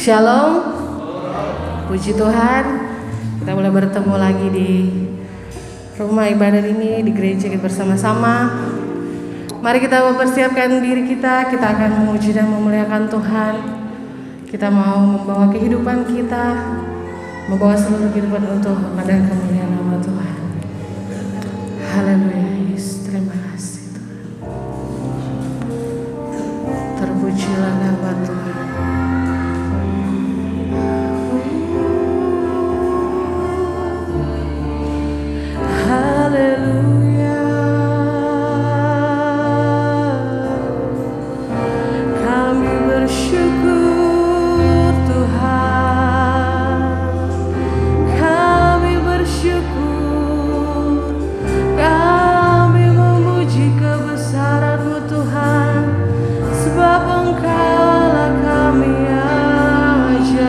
Shalom. Puji Tuhan, kita boleh bertemu lagi di rumah ibadah ini, di gereja kita bersama-sama. Mari kita mempersiapkan diri kita akan memuji dan memuliakan Tuhan. Kita mau membawa kehidupan kita, membawa seluruh kehidupan untuk pada kemuliaan nama Tuhan. Haleluya, Yesus, terima kasih Tuhan. Terpujilah nama Tuhan. Haleluya, kami bersyukur Tuhan, kami bersyukur, kami memuji kebesaran-Mu Tuhan, sebab Engkau-lah kami ajaib.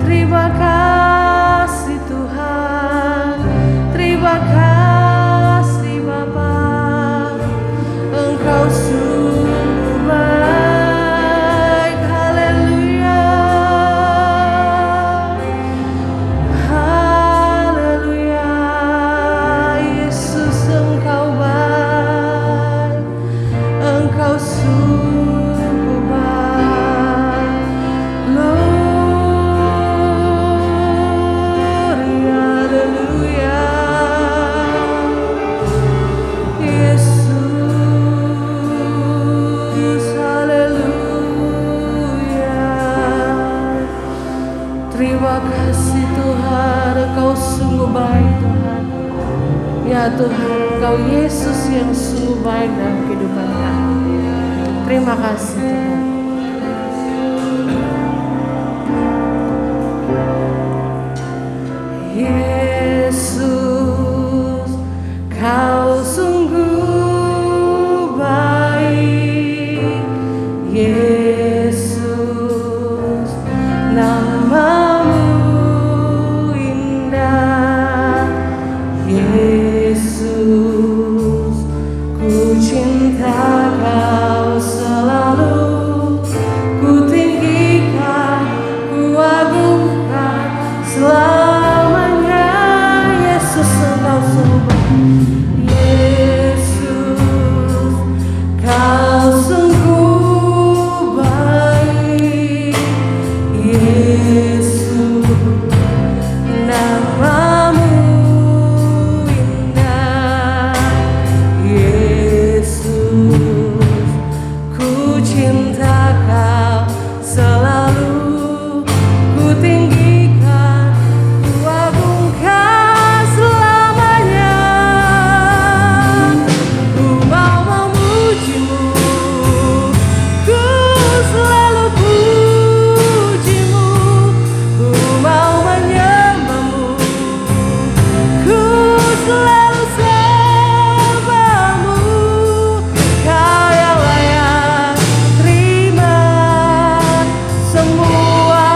Terima kasih Tuhan, terima kasih Bapa, Engkau sungguh baik. Haleluya, haleluya, Yesus Engkau baik, Engkau sungguh baik. Glory, haleluya, Yesus, haleluya. Terima kasih Tuhan, Engkau sungguh baik Tuhan. Ya Tuhan, Engkau Yesus yang sungguh baik dalam kehidupan kami. Terima kasih Tuhan. Yesus, Kau sungguh baik. Yesus, nama-Mu indah. Yesus, ku cinta Kau selalu, ku tinggikan, ku agungkan selamanya. Yesus, Engkau sungguh baik. Yesus, Kau sungguh baik. Yesus, nama-Mu indah. Yesus, ku cinta Kau selalu, ku tinggikan, ku agungkan selamanya. Ku mau memuji-Mu, ku selalu puji-Mu. Ku mau menyembah-Mu, ku selalu sembah-Mu. Kau yang layak terima semua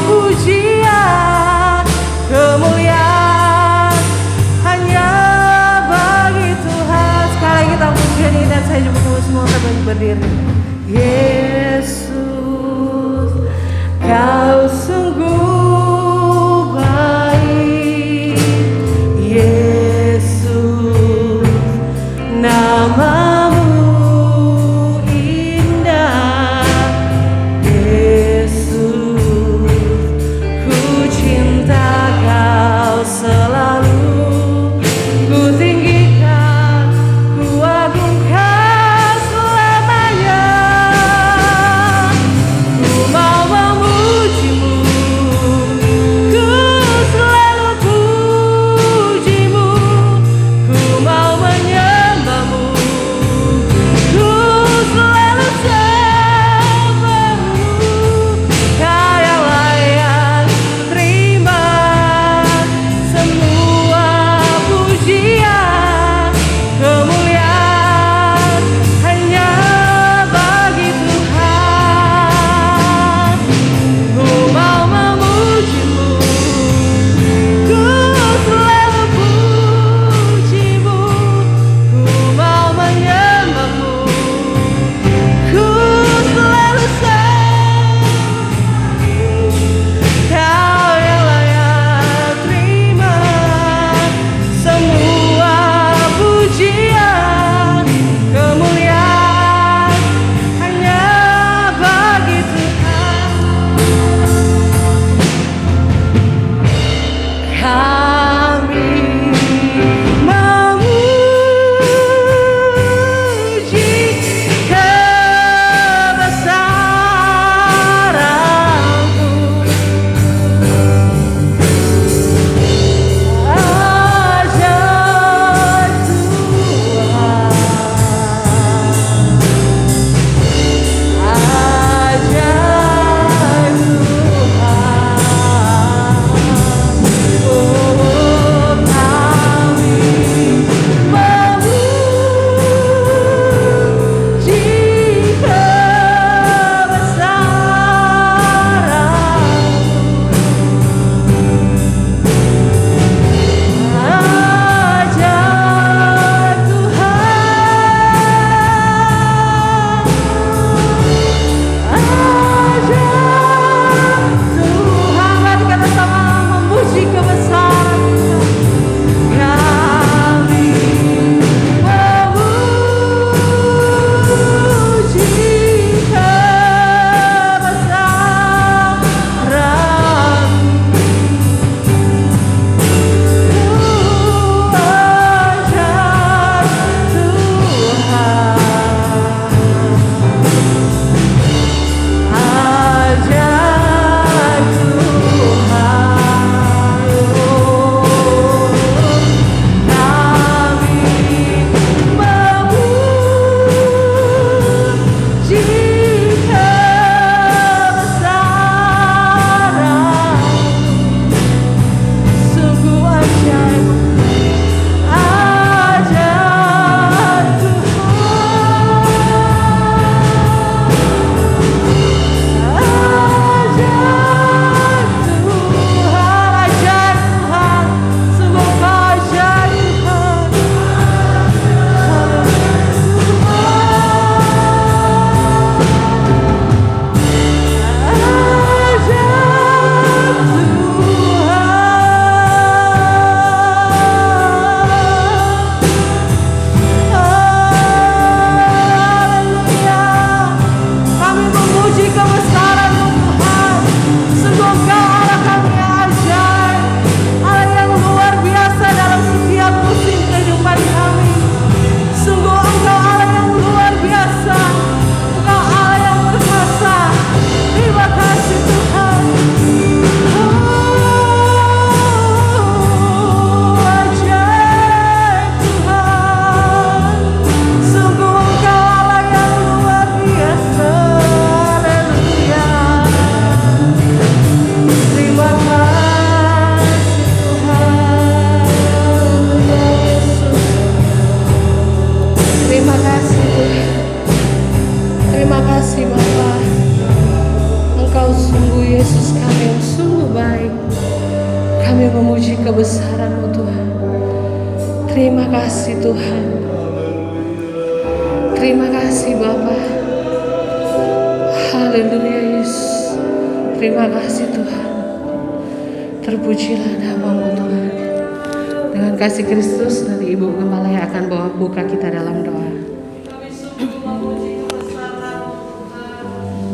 pujian, kemuliaan hanya bagi Tuhan. Sekarang kita pujian ini dan saya jemput kamu semua kembali berdiri. Yesus, Kau sungguh baik. Yesus, nama-Mu indah. Yesus, ku cinta Kau selalu, ku tinggikan, ku agungkan selamanya. Ku mau memuji-Mu, kebesaran-Mu Tuhan. Terima kasih Tuhan. Terima kasih Bapa. Haleluya Yesus. Terima kasih Tuhan. Terpujilah nama-Mu Tuhan. Dengan kasih Kristus, nanti Ibu Gembala yang akan bawa buka kita dalam doa. Kami sungguh memuji kebesaran-Mu Tuhan.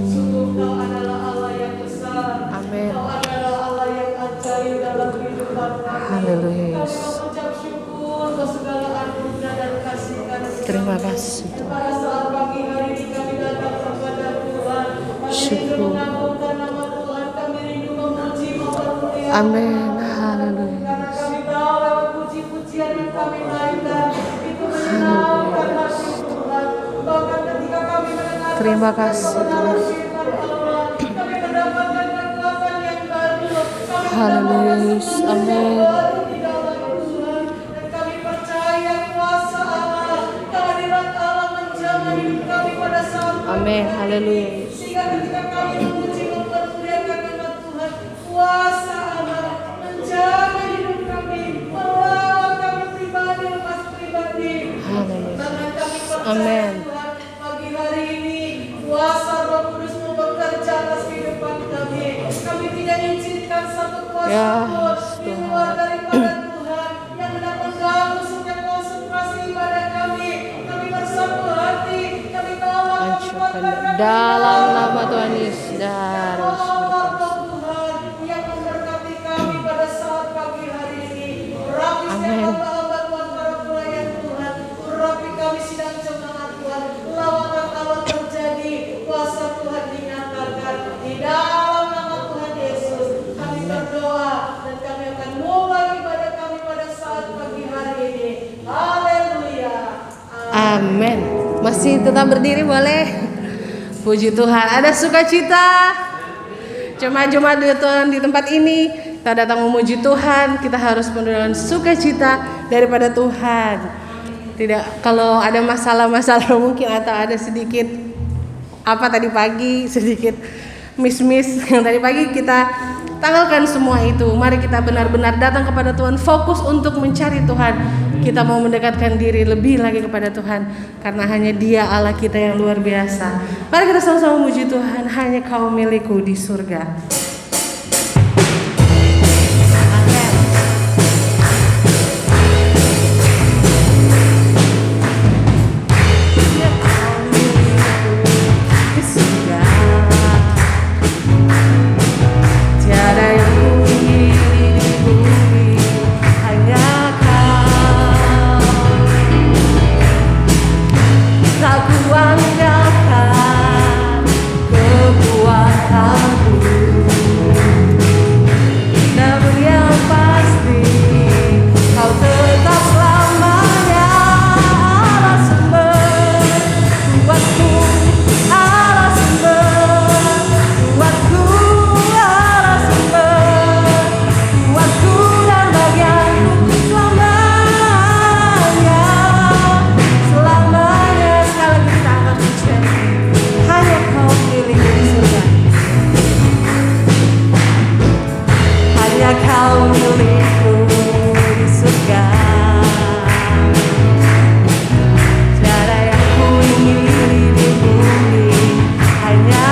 Sungguh Kau adalah Allah yang besar. Amin. Kau adalah Allah yang ajaib dalam kehidupan kami. Haleluya Kami Yesus. mengucap syukur atas segala anugerah dan kasih-Kasih. Terima kasih Tuhan. Pada saat pagi hari ini kami datang kepada Tuhan. Kami rindu Syukur. mengagungkan nama Tuhan. Kami rindu memuji, mempermuliakan. Amin. Haleluya. Karena kami tahu lewat puji-pujian yang kami naikkan itu menyenangkan hati Tuhan. Bahkan ketika kami mendengar Terima kasih Tuhan. firman Allah, kami mendapatkan kekuatan yang baru. Kami Haleluya mendapatkan Yesus. semangat yang Amin. baru di dalam Tuhan. Dan kami percaya kuasa Allah, kehadiran Allah menjamah hidup kami pada saat Amin. Haleluya Yesus. sehingga ketika kami memuji mempermuliakan nama Tuhan, kuasa Allah menjamah hidup kami, melawat kami pribadi lepas pribadi. Haleluya. Karena kami percaya Amin. Tuhan, pagi hari ini kuasa Roh Kudus-Mu bekerja atas kehidupan kami. Kami tidak izinkan satu kuasa Ya, pun di luar Tuhan. daripada Tuhan yang hendak mengganggu setiap konsentrasi ibadah kami. Kami bersatu hati, kami tolong, kami Hancurkan kuatkan dalam nama Tuhan Yesus. Darus berkata. Tuhan yang memberkati kami pada saat pagi hari ini. Urapi setiap Amin. hamba-hamba Tuhan, para pelayan Tuhan. Urapi kami sidang jemaat Tuhan. Lawatan Allah terjadi, kuasa Tuhan dinyatakan di dalam nama Tuhan Yesus. Kami berdoa dan kami akan mulai ibadah kami pada saat pagi hari ini. Haleluya. Amin. Masih tetap berdiri boleh? Puji Tuhan. Ada sukacita. Jemaat-jemaat Tuhan di tempat ini, kita datang memuji Tuhan. Kita harus penuh dengan sukacita daripada Tuhan. Tidak, kalau ada masalah-masalah mungkin atau ada sedikit apa tadi pagi, sedikit miss yang tadi pagi, kita tanggalkan semua itu. Mari kita benar-benar datang kepada Tuhan, fokus untuk mencari Tuhan. Kita mau mendekatkan diri lebih lagi kepada Tuhan, karena hanya Dia Allah kita yang luar biasa. Mari kita sama-sama memuji Tuhan. Hanya Kau milikku di surga. Amin. Hanya Kau milikku di surga. Tiada yang kuingini di bumi, hanya Kau. Tak kuandalkan kekuatanku, namun yang pasti Kau tetap selamanya Allah sumber kuatku, Allah sumber kuatku, Allah sumber kuatku dan bagianku selamanya, selamanya. Sekali lagi kita angkat pujian. Hanya Kau milikku di surga. Hanya Kau milikku di surga. Tiada yang kuingini di bumi, hanya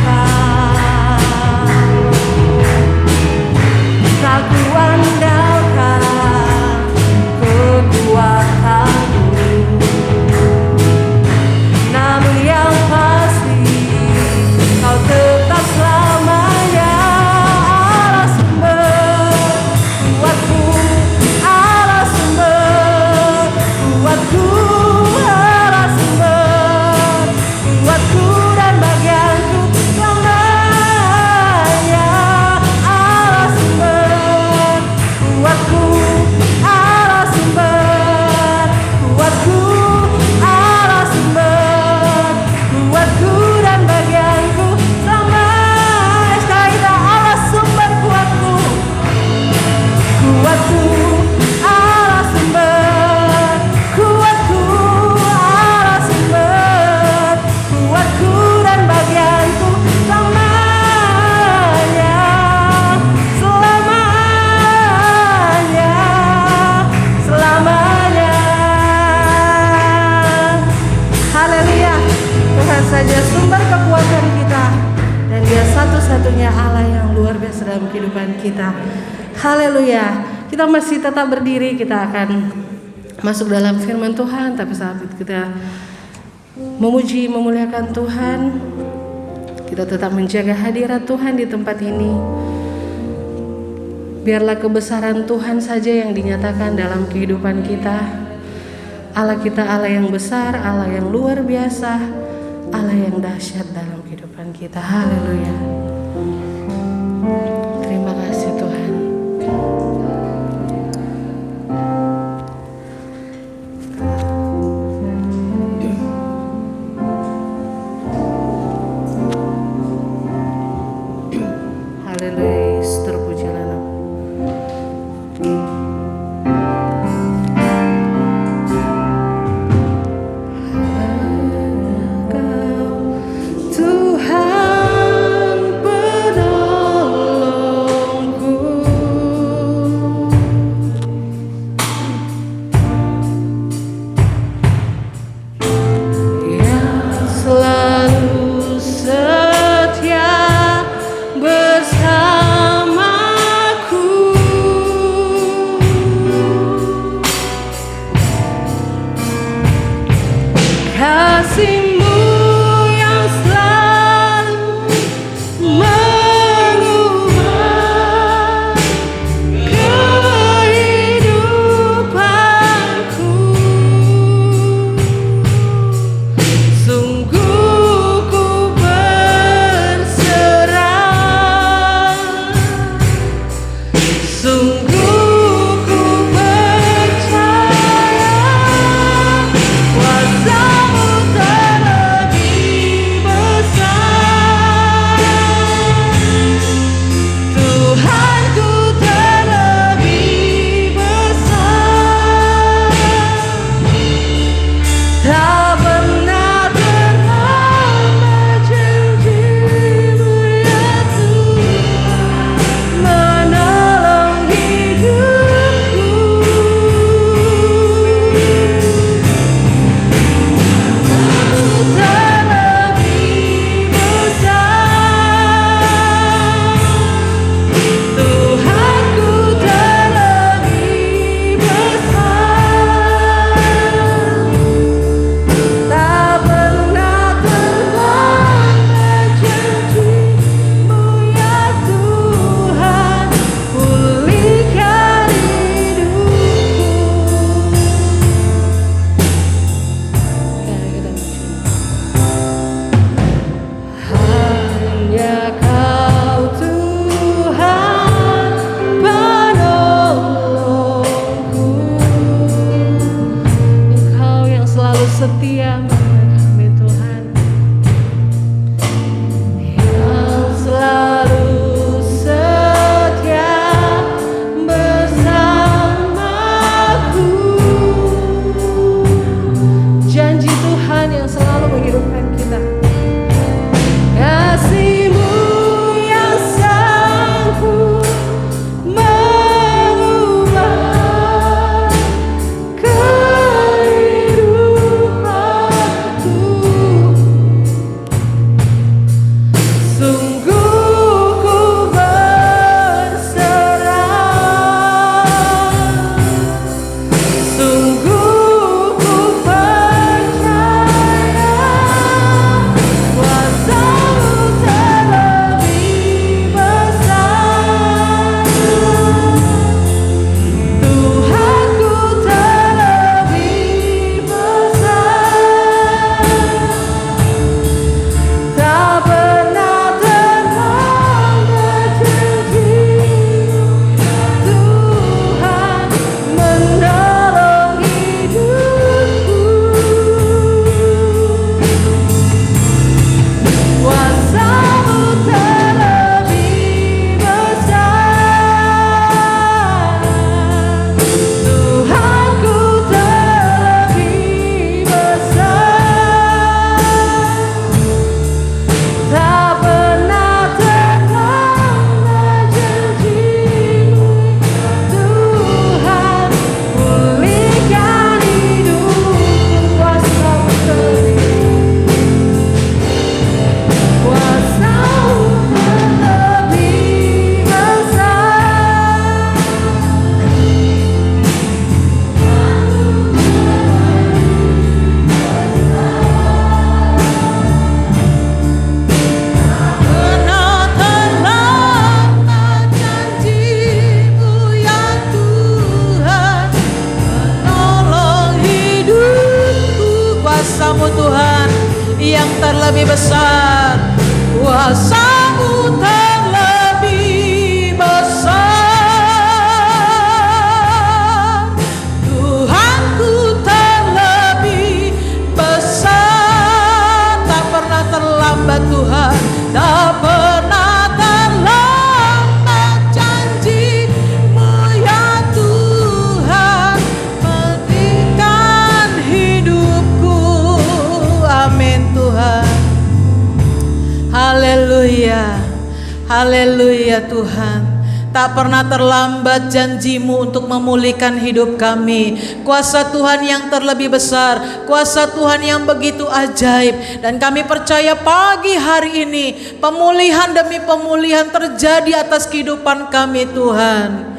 Kau. Tak kuandalkan kekuatanku, namun yang pasti Kau tetap selamanya Allah sumber terus dalam kehidupan kita. Haleluya. Kita masih tetap berdiri, kita akan masuk dalam firman Tuhan, tapi saat itu kita memuji, memuliakan Tuhan. Kita tetap menjaga hadirat Tuhan di tempat ini. Biarlah kebesaran Tuhan saja yang dinyatakan dalam kehidupan kita. Allah kita Allah yang besar, Allah yang luar biasa, Allah yang dahsyat dalam kehidupan kita. Haleluya. Terima kasih Tuhan. Haleluya, terpujilah nama. Tuhan penolong terlebih besar, kuasa-Mu terlebih besar, Tuhanku terlebih besar. Tak pernah terlambat Tuhan, tak pernah terlambat janji-Mu ya Tuhan, pentingkan hidupku. Amin Tuhan. Haleluya, haleluya Tuhan. Tak pernah terlambat janji-Mu untuk memulihkan hidup kami. Kuasa Tuhan yang terlebih besar, kuasa Tuhan yang begitu ajaib. Dan kami percaya pagi hari ini pemulihan demi pemulihan terjadi atas kehidupan kami Tuhan.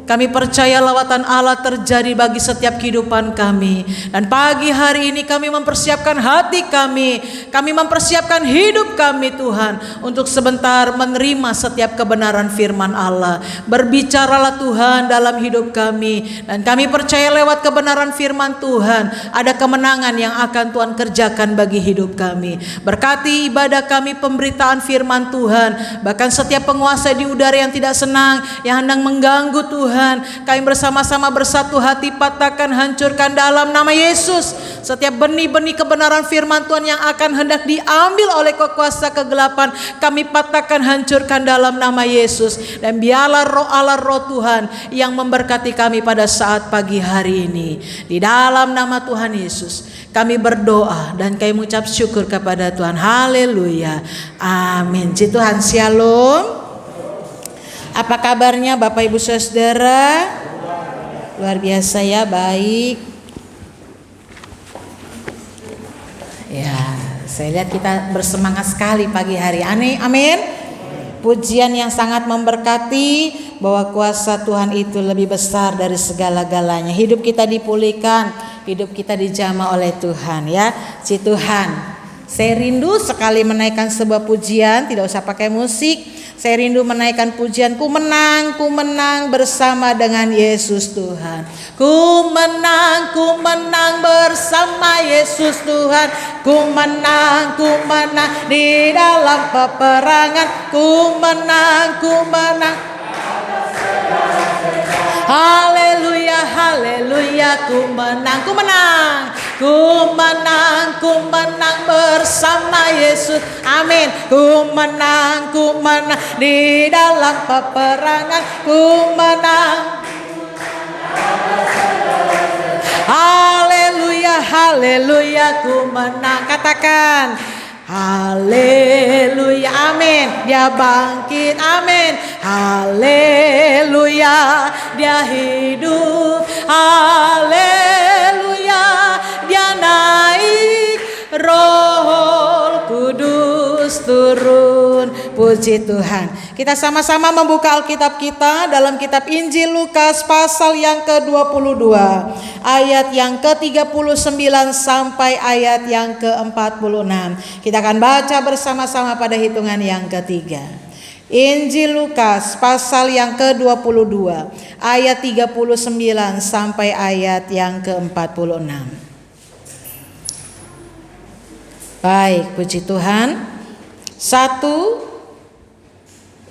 Kami percaya lawatan Allah terjadi bagi setiap kehidupan kami. Dan pagi hari ini kami mempersiapkan hati kami mempersiapkan hidup kami Tuhan, untuk sebentar menerima setiap kebenaran firman Allah. Berbicaralah Tuhan dalam hidup kami. Dan kami percaya lewat kebenaran firman Tuhan ada kemenangan yang akan Tuhan kerjakan bagi hidup kami. Berkati ibadah kami, pemberitaan firman Tuhan. Bahkan setiap penguasa di udara yang tidak senang, yang hendak mengganggu Tuhan, kami bersama-sama bersatu hati patahkan, hancurkan dalam nama Yesus. Setiap benih-benih kebenaran firman Tuhan yang akan hendak diambil oleh kuasa kegelapan, kami patahkan, hancurkan dalam nama Yesus. Dan biarlah roh Allah, roh Tuhan yang memberkati kami pada saat pagi hari ini. Di dalam nama Tuhan Yesus kami berdoa dan kami mengucap syukur kepada Tuhan. Haleluya, amin. Puji Tuhan, shalom. Apa kabarnya Bapak Ibu Saudara? Luar biasa ya, baik. Ya, saya lihat kita bersemangat sekali pagi hari. Amin. Pujian yang sangat memberkati, bahwa kuasa Tuhan itu lebih besar dari segala-galanya. Hidup kita dipulihkan, hidup kita dijamah oleh Tuhan ya. Si Tuhan. Saya rindu sekali menaikkan sebuah pujian, tidak usah pakai musik. Saya rindu menaikkan pujian, ku menang bersama dengan Yesus Tuhan. Ku menang bersama Yesus Tuhan. Ku menang di dalam peperangan. Ku menang. Haleluya, haleluya, ku menang. Ku menang bersama Yesus. Amin. Ku menang di dalam peperangan. Ku menang. Haleluya, haleluya, ku menang. Katakan haleluya, amin. Dia bangkit, amin. Haleluya, dia hidup. Haleluya, dia naik. Roh Kudus turun. Puji Tuhan. Kita sama-sama membuka Alkitab kita dalam kitab Injil Lukas pasal yang ke-22, ayat yang ke-39 sampai ayat yang ke-46. Kita akan baca bersama-sama pada hitungan yang ketiga. Injil Lukas pasal yang ke-22, ayat 39 sampai ayat yang ke-46. Baik, puji Tuhan. 1,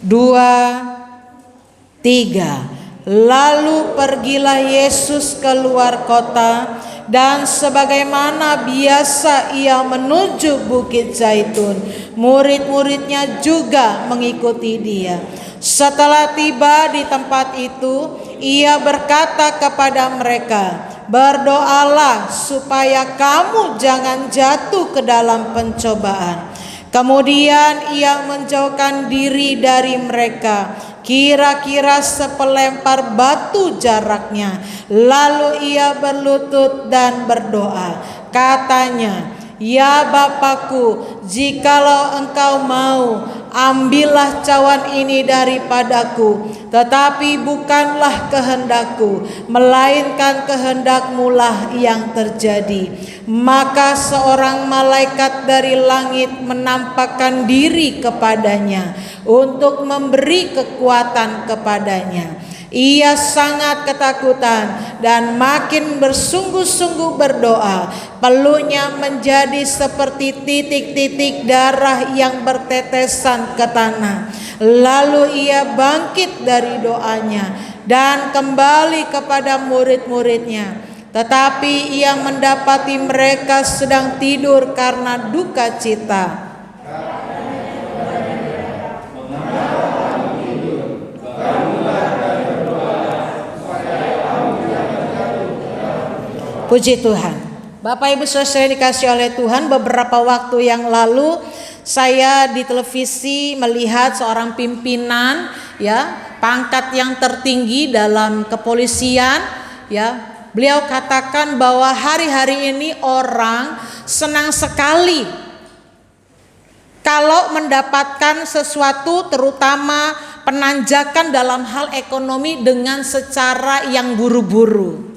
2, 3. Lalu pergilah Yesus keluar kota, dan sebagaimana biasa ia menuju Bukit Zaitun. Murid-muridnya juga mengikuti dia. Setelah tiba di tempat itu, ia berkata kepada mereka, berdoalah supaya kamu jangan jatuh ke dalam pencobaan. Kemudian ia menjauhkan diri dari mereka, kira-kira sepelempar batu jaraknya. Lalu ia berlutut dan berdoa. Katanya, ya Bapakku, jikalau engkau mau, ambillah cawan ini daripadaku. Tetapi bukanlah kehendakku, melainkan kehendak-Mu-lah yang terjadi. Maka seorang malaikat dari langit menampakkan diri kepadanya untuk memberi kekuatan kepadanya. Ia sangat ketakutan dan makin bersungguh-sungguh berdoa. Peluhnya menjadi seperti titik-titik darah yang bertetesan ke tanah. Lalu ia bangkit dari doanya dan kembali kepada murid-muridnya. Tetapi ia mendapati mereka sedang tidur karena duka cita. Puji Tuhan. Bapak Ibu Saudara dikasih oleh Tuhan, beberapa waktu yang lalu saya di televisi melihat seorang pimpinan pangkat yang tertinggi dalam kepolisian beliau katakan bahwa hari-hari ini orang senang sekali kalau mendapatkan sesuatu, terutama penanjakan dalam hal ekonomi, dengan secara yang buru-buru.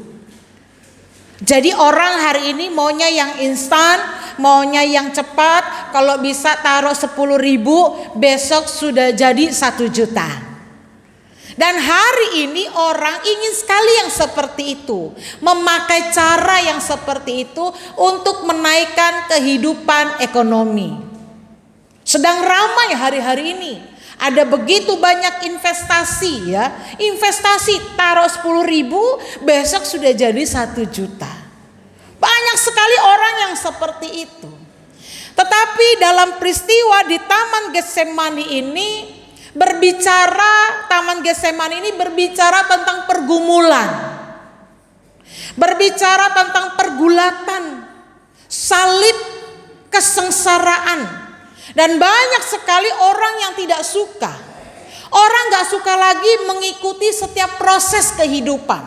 Jadi orang hari ini maunya yang instan, maunya yang cepat. Kalau bisa taruh 10.000, besok sudah jadi 1 juta. Dan hari ini orang ingin sekali yang seperti itu, memakai cara yang seperti itu untuk menaikkan kehidupan ekonomi. Sedang ramai hari-hari ini. Ada begitu banyak investasi investasi taruh 10.000, besok sudah jadi 1 juta. Banyak sekali orang yang seperti itu. Tetapi dalam peristiwa di Taman Getsemani ini berbicara tentang pergumulan. Berbicara tentang pergulatan, salib, kesengsaraan. Dan banyak sekali orang yang tidak suka. Orang gak suka lagi mengikuti setiap proses kehidupan.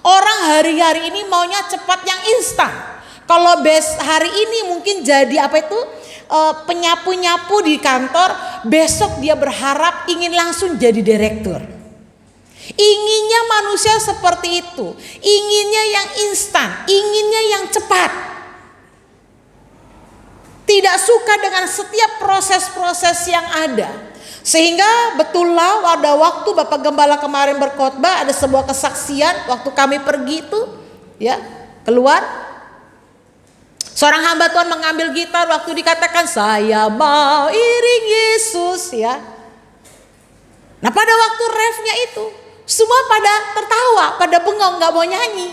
Orang hari-hari ini maunya cepat yang instan. Kalau hari ini mungkin jadi penyapu-nyapu di kantor, besok dia berharap ingin langsung jadi direktur. Inginnya manusia seperti itu. Inginnya yang instan, inginnya yang cepat. Tidak suka dengan setiap proses-proses yang ada. Sehingga betullah pada waktu Bapak Gembala kemarin berkhotbah, ada sebuah kesaksian waktu kami pergi itu keluar. Seorang hamba Tuhan mengambil gitar waktu dikatakan saya mau iring Yesus Nah pada waktu refnya itu semua pada tertawa, pada bengong, gak mau nyanyi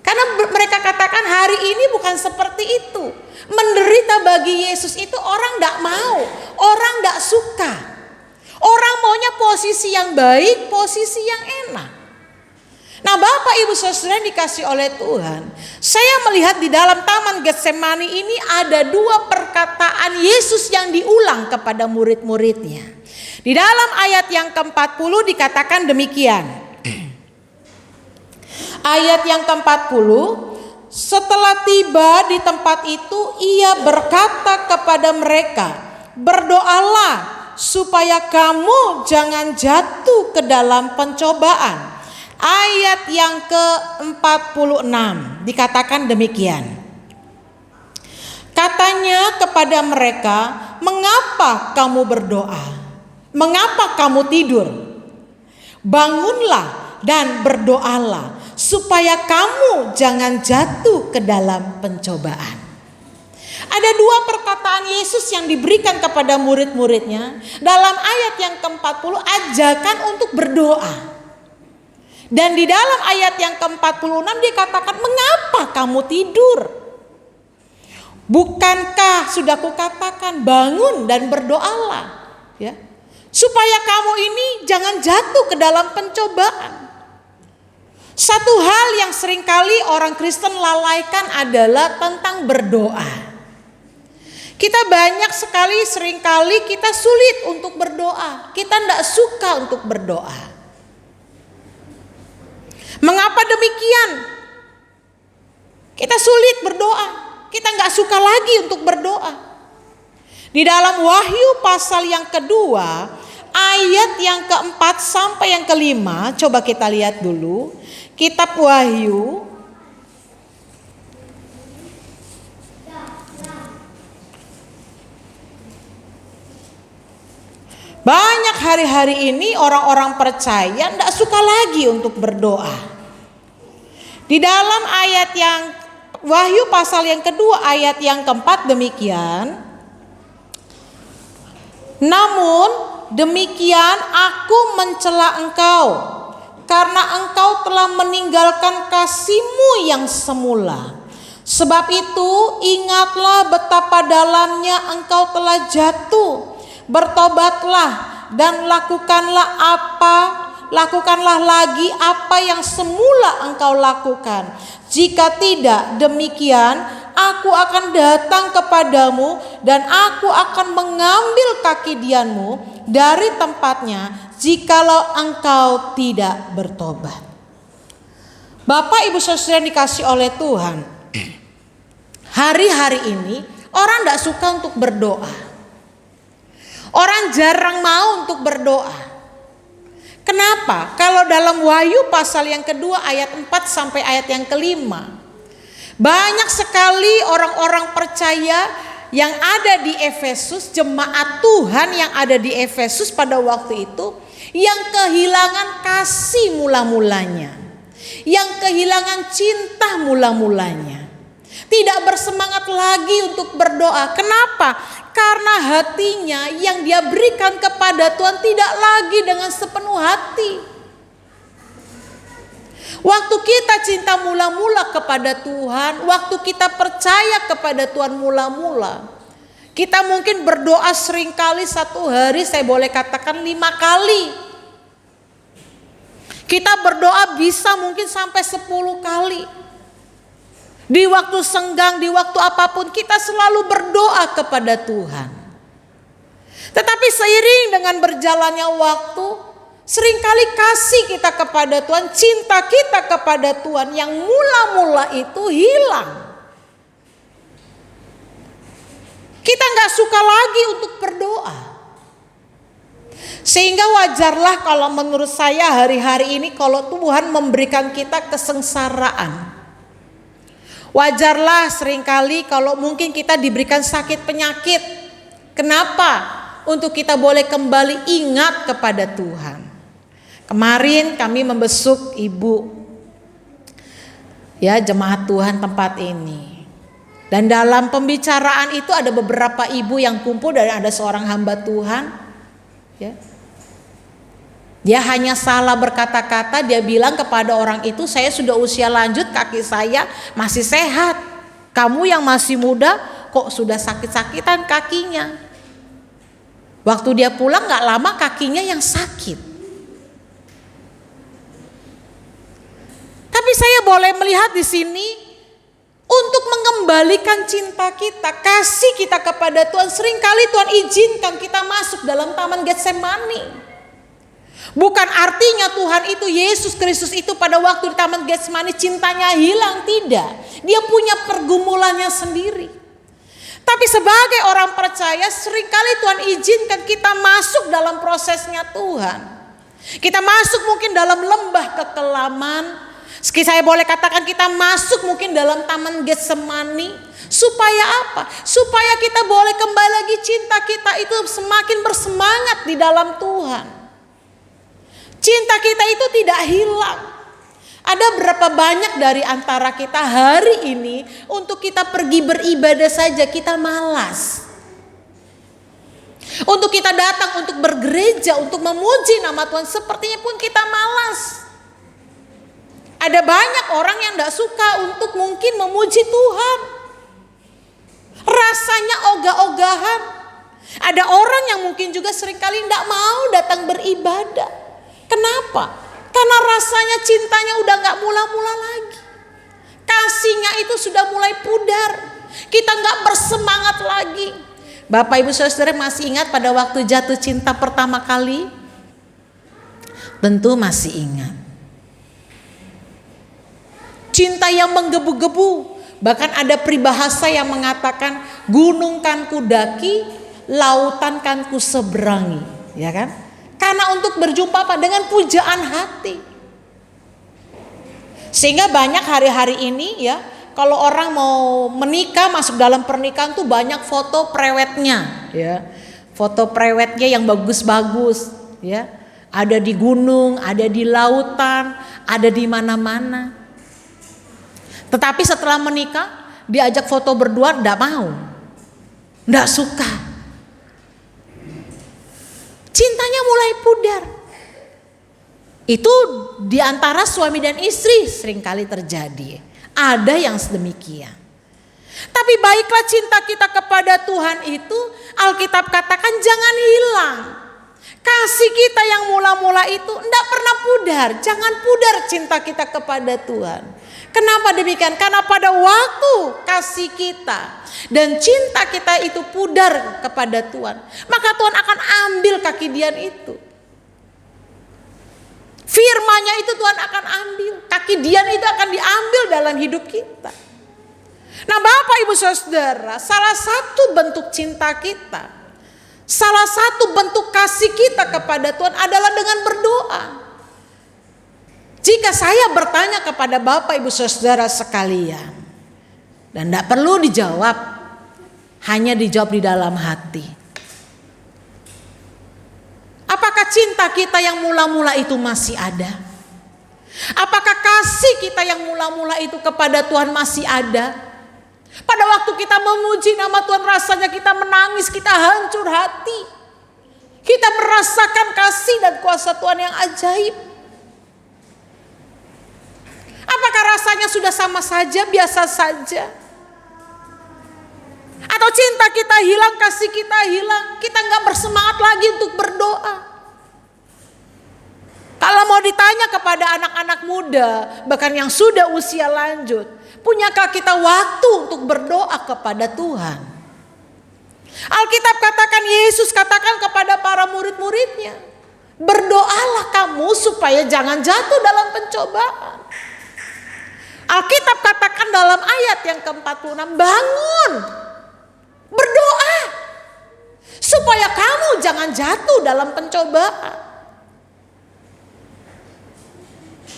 Karena mereka katakan hari ini bukan seperti itu. Menderita bagi Yesus itu orang gak mau, orang gak suka. Orang maunya posisi yang baik, posisi yang enak. Nah Bapak Ibu Saudara dikasih oleh Tuhan, saya melihat di dalam Taman Getsemani ini ada 2 perkataan Yesus yang diulang kepada murid-muridnya. Di dalam ayat yang ke-40 dikatakan demikian. Ayat yang ke-40, setelah tiba di tempat itu ia berkata kepada mereka, berdoalah supaya kamu jangan jatuh ke dalam pencobaan. Ayat yang ke-46 dikatakan demikian. Katanya kepada mereka, mengapa kamu berdoa? Mengapa kamu tidur? Bangunlah dan berdoalah supaya kamu jangan jatuh ke dalam pencobaan. Ada 2 perkataan Yesus yang diberikan kepada murid-muridnya. Dalam ayat yang ke-40 ajakan untuk berdoa. Dan di dalam ayat yang ke-46 dikatakan mengapa kamu tidur? Bukankah sudah kukatakan bangun dan berdoalah supaya kamu ini jangan jatuh ke dalam pencobaan. Satu hal yang seringkali orang Kristen lalaikan adalah tentang berdoa. Kita banyak sekali seringkali kita sulit untuk berdoa. Kita tidak suka untuk berdoa. Mengapa demikian? Kita sulit berdoa. Kita nggak suka lagi untuk berdoa. Di dalam Wahyu pasal yang kedua, ayat yang ke-4 sampai yang ke-5, coba kita lihat dulu. Kitab Wahyu Banyak hari-hari ini orang-orang percaya tidak suka lagi untuk berdoa. Di dalam ayat yang Wahyu pasal yang kedua ayat yang keempat demikian. Namun demikian aku mencela engkau, karena engkau telah meninggalkan kasih-Mu yang semula. Sebab itu ingatlah betapa dalamnya engkau telah jatuh. Bertobatlah dan lakukanlah lagi apa yang semula engkau lakukan. Jika tidak demikian, aku akan datang kepadamu dan aku akan mengambil kaki dianmu dari tempatnya jikalau engkau tidak bertobat. Bapak Ibu Saudara yang dikasih oleh Tuhan, hari-hari ini orang tidak suka untuk berdoa. Orang jarang mau untuk berdoa. Kenapa? Kalau dalam Wahyu pasal yang kedua ayat 4 sampai ayat yang kelima, banyak sekali orang-orang percaya yang ada di Efesus, jemaat Tuhan yang ada di Efesus pada waktu itu, yang kehilangan kasih mula-mulanya, yang kehilangan cinta mula-mulanya, tidak bersemangat lagi untuk berdoa. Kenapa? Karena hatinya yang dia berikan kepada Tuhan tidak lagi dengan sepenuh hati. Waktu kita cinta mula-mula kepada Tuhan, waktu kita percaya kepada Tuhan mula-mula, kita mungkin berdoa seringkali satu hari, saya boleh katakan 5 kali. Kita berdoa bisa mungkin sampai 10 kali. Di waktu senggang, di waktu apapun kita selalu berdoa kepada Tuhan. Tetapi seiring dengan berjalannya waktu, seringkali kasih kita kepada Tuhan, cinta kita kepada Tuhan yang mula-mula itu hilang. Kita gak suka lagi untuk berdoa. Sehingga wajarlah kalau menurut saya hari-hari ini kalau Tuhan memberikan kita kesengsaraan. Wajarlah seringkali kalau mungkin kita diberikan sakit penyakit. Kenapa? Untuk kita boleh kembali ingat kepada Tuhan. Kemarin kami membesuk ibu, ya, jemaat Tuhan tempat ini. Dan dalam pembicaraan itu ada beberapa ibu yang kumpul dan ada seorang hamba Tuhan. Ya. Dia hanya salah berkata-kata, dia bilang kepada orang itu, saya sudah usia lanjut, kaki saya masih sehat. Kamu yang masih muda kok sudah sakit-sakitan kakinya. Waktu dia pulang gak lama kakinya yang sakit. Tapi saya boleh melihat di sini, untuk mengembalikan cinta kita, kasih kita kepada Tuhan, seringkali Tuhan izinkan kita masuk dalam taman Getsemani. Bukan artinya Tuhan itu, Yesus Kristus itu pada waktu di taman Getsemani cintanya hilang, tidak. Dia punya pergumulannya sendiri. Tapi sebagai orang percaya seringkali Tuhan izinkan kita masuk dalam prosesnya Tuhan. Kita masuk mungkin dalam lembah kekelaman. Saya boleh katakan kita masuk mungkin dalam taman Getsemani. Supaya apa? Supaya kita boleh kembali lagi cinta kita itu semakin bersemangat di dalam Tuhan. Cinta kita itu tidak hilang. Ada berapa banyak dari antara kita hari ini untuk kita pergi beribadah saja kita malas. Untuk kita datang untuk bergereja, untuk memuji nama Tuhan sepertinya pun kita malas. Ada banyak orang yang tidak suka untuk mungkin memuji Tuhan. Rasanya ogah-ogahan. Ada orang yang mungkin juga seringkali tidak mau datang beribadah. Kenapa? Karena rasanya cintanya udah gak mula-mula lagi. Kasihnya itu sudah mulai pudar. Kita gak bersemangat lagi. Bapak Ibu Saudara masih ingat pada waktu jatuh cinta pertama kali? Tentu masih ingat. Cinta yang menggebu-gebu. Bahkan ada peribahasa yang mengatakan, gunung kan ku daki, lautan kan ku seberangi. Ya kan? Karena untuk berjumpa apa? Dengan pujaan hati. Sehingga banyak hari-hari ini ya, kalau orang mau menikah, masuk dalam pernikahan tuh banyak foto prewednya ya. foto prewednya yang bagus-bagus, ya. Ada di gunung, ada di lautan, ada di mana-mana. Tetapi setelah menikah, diajak foto berdua, enggak mau. Enggak suka. Cintanya mulai pudar. Itu di antara suami dan istri seringkali terjadi. Ada yang sedemikian. Tapi baiklah cinta kita kepada Tuhan itu, Alkitab katakan jangan hilang. Kasih kita yang mula-mula itu tidak pernah pudar. Jangan pudar cinta kita kepada Tuhan. Kenapa demikian? Karena pada waktu kasih kita dan cinta kita itu pudar kepada Tuhan, maka Tuhan akan ambil kaki Dian itu. Firman-Nya itu Tuhan akan ambil. Kaki Dian itu akan diambil dalam hidup kita. Nah Bapak Ibu Saudara, salah satu bentuk cinta kita, salah satu bentuk kasih kita kepada Tuhan adalah dengan berdoa. Jika saya bertanya kepada Bapak Ibu Saudara sekalian, dan tidak perlu dijawab, hanya dijawab di dalam hati. Apakah cinta kita yang mula-mula itu masih ada? Apakah kasih kita yang mula-mula itu kepada Tuhan masih ada? Pada waktu kita memuji nama Tuhan, rasanya kita menangis, kita hancur hati. Kita merasakan kasih dan kuasa Tuhan yang ajaib. Apakah rasanya sudah sama saja, biasa saja? Atau cinta kita hilang, kasih kita hilang, kita nggak bersemangat lagi untuk berdoa? Kalau mau ditanya kepada anak-anak muda, bahkan yang sudah usia lanjut, punyakah kita waktu untuk berdoa kepada Tuhan? Alkitab katakan, Yesus katakan kepada para murid-muridnya, berdoalah kamu supaya jangan jatuh dalam pencobaan. Alkitab katakan dalam ayat yang ke-46, bangun, berdoa supaya kamu jangan jatuh dalam pencobaan.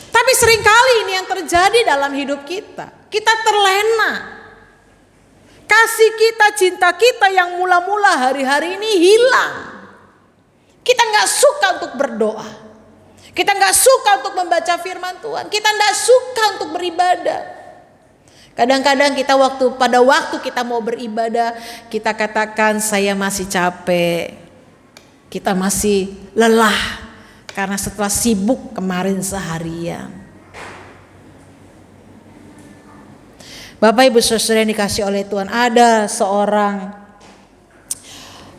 Tapi seringkali ini yang terjadi dalam hidup kita. Kita terlena. Kasih kita, cinta kita yang mula-mula hari-hari ini hilang. Kita gak suka untuk berdoa. Kita gak suka untuk membaca firman Tuhan. Kita gak suka untuk beribadah. Kadang-kadang kita pada waktu kita mau beribadah, kita katakan saya masih capek. Kita masih lelah. Karena setelah sibuk kemarin seharian. Bapak Ibu Saudara yang dikasih oleh Tuhan, ada seorang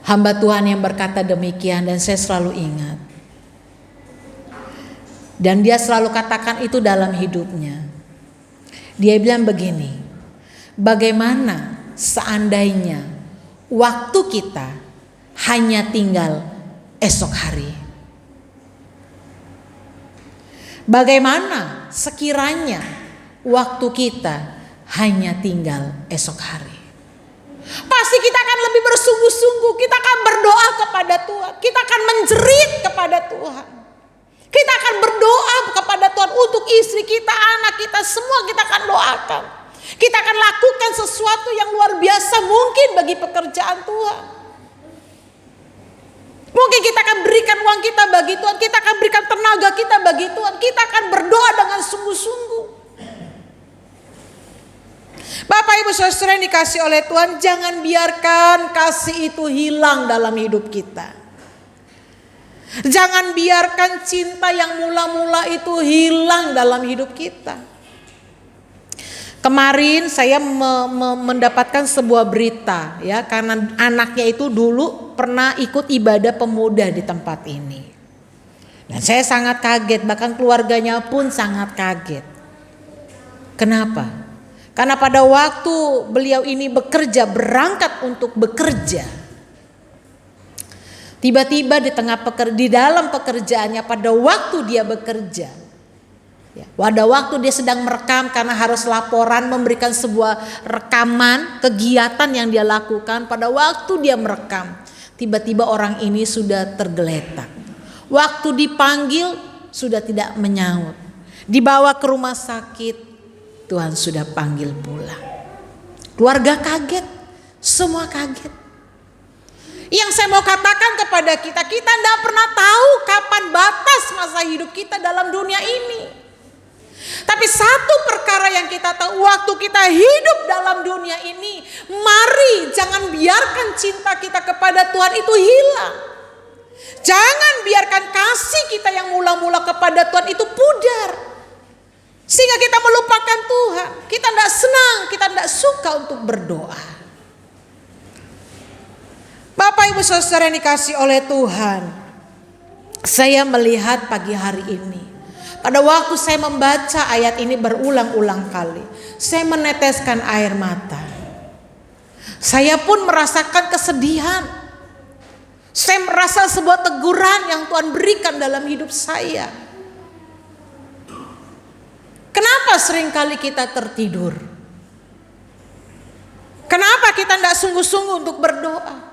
hamba Tuhan yang berkata demikian dan saya selalu ingat. Dan dia selalu katakan itu dalam hidupnya. Dia bilang begini, bagaimana seandainya waktu kita hanya tinggal esok hari? Bagaimana sekiranya waktu kita hanya tinggal esok hari? Pasti kita akan lebih bersungguh-sungguh, kita akan berdoa kepada Tuhan, kita akan menjerit kepada Tuhan. Kita akan berdoa kepada Tuhan untuk istri kita, anak kita, semua kita akan doakan. Kita akan lakukan sesuatu yang luar biasa mungkin bagi pekerjaan Tuhan. Mungkin kita akan berikan uang kita bagi Tuhan, kita akan berikan tenaga kita bagi Tuhan, kita akan berdoa dengan sungguh-sungguh. Bapak Ibu Saudara yang dikasih oleh Tuhan, jangan biarkan kasih itu hilang dalam hidup kita. Jangan biarkan cinta yang mula-mula itu hilang dalam hidup kita. Kemarin saya mendapatkan sebuah berita ya, karena anaknya itu dulu pernah ikut ibadah pemuda di tempat ini. Dan saya sangat kaget, bahkan keluarganya pun sangat kaget. Kenapa? Karena pada waktu beliau ini bekerja, berangkat untuk bekerja, tiba-tiba di dalam pekerjaannya pada waktu dia bekerja, pada waktu dia sedang merekam karena harus laporan, memberikan sebuah rekaman kegiatan yang dia lakukan. Pada waktu dia merekam, tiba-tiba orang ini sudah tergeletak. Waktu dipanggil sudah tidak menyaut. Dibawa ke rumah sakit, Tuhan sudah panggil pulang. Keluarga kaget, semua kaget. Yang saya mau katakan kepada kita, kita tidak pernah tahu kapan batas masa hidup kita dalam dunia ini. Tapi satu perkara yang kita tahu, waktu kita hidup dalam dunia ini, mari jangan biarkan cinta kita kepada Tuhan itu hilang. Jangan biarkan kasih kita yang mula-mula kepada Tuhan itu pudar. Sehingga kita melupakan Tuhan. Kita tidak senang, kita tidak suka untuk berdoa. Bapak Ibu Saudara yang dikasih oleh Tuhan, saya melihat pagi hari ini, pada waktu saya membaca ayat ini berulang-ulang kali, saya meneteskan air mata. Saya pun merasakan kesedihan. Saya merasa sebuah teguran yang Tuhan berikan dalam hidup saya. Kenapa seringkali kita tertidur? Kenapa kita tidak sungguh-sungguh untuk berdoa?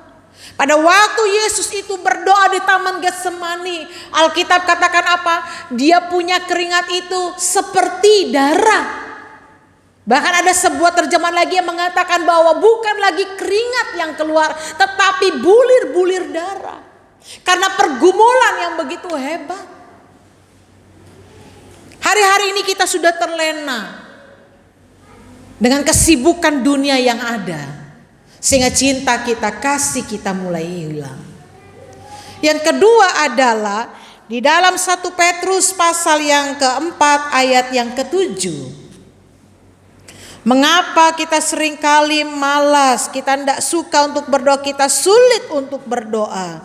Pada waktu Yesus itu berdoa di Taman Getsemani, Alkitab katakan apa? Dia punya keringat itu seperti darah. Bahkan ada sebuah terjemahan lagi yang mengatakan bahwa bukan lagi keringat yang keluar, tetapi bulir-bulir darah. Karena pergumulan yang begitu hebat. Hari-hari ini kita sudah terlena dengan kesibukan dunia yang ada. Sehingga cinta kita, kasih kita mulai hilang. Yang kedua adalah di dalam 1 Petrus pasal yang keempat ayat yang ke-7. Mengapa kita seringkali malas, kita tidak suka untuk berdoa, kita sulit untuk berdoa.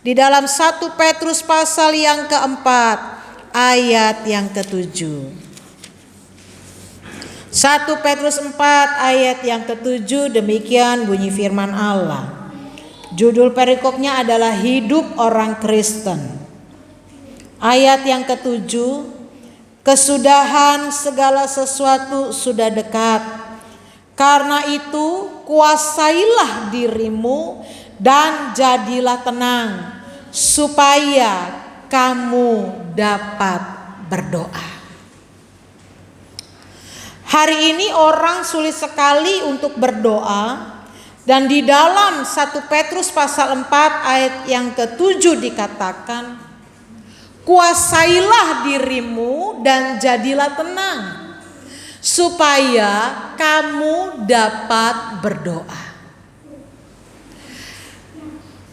Di dalam 1 Petrus pasal yang keempat ayat yang ke-7. 1 Petrus 4 ayat yang ke-7, demikian bunyi firman Allah. Judul perikopnya adalah hidup orang Kristen. Ayat yang ke-7, kesudahan segala sesuatu sudah dekat. Karena itu kuasailah dirimu dan jadilah tenang, supaya kamu dapat berdoa. Hari ini orang sulit sekali untuk berdoa, dan di dalam 1 Petrus pasal 4 ayat yang ke-7 dikatakan, kuasailah dirimu dan jadilah tenang, supaya kamu dapat berdoa.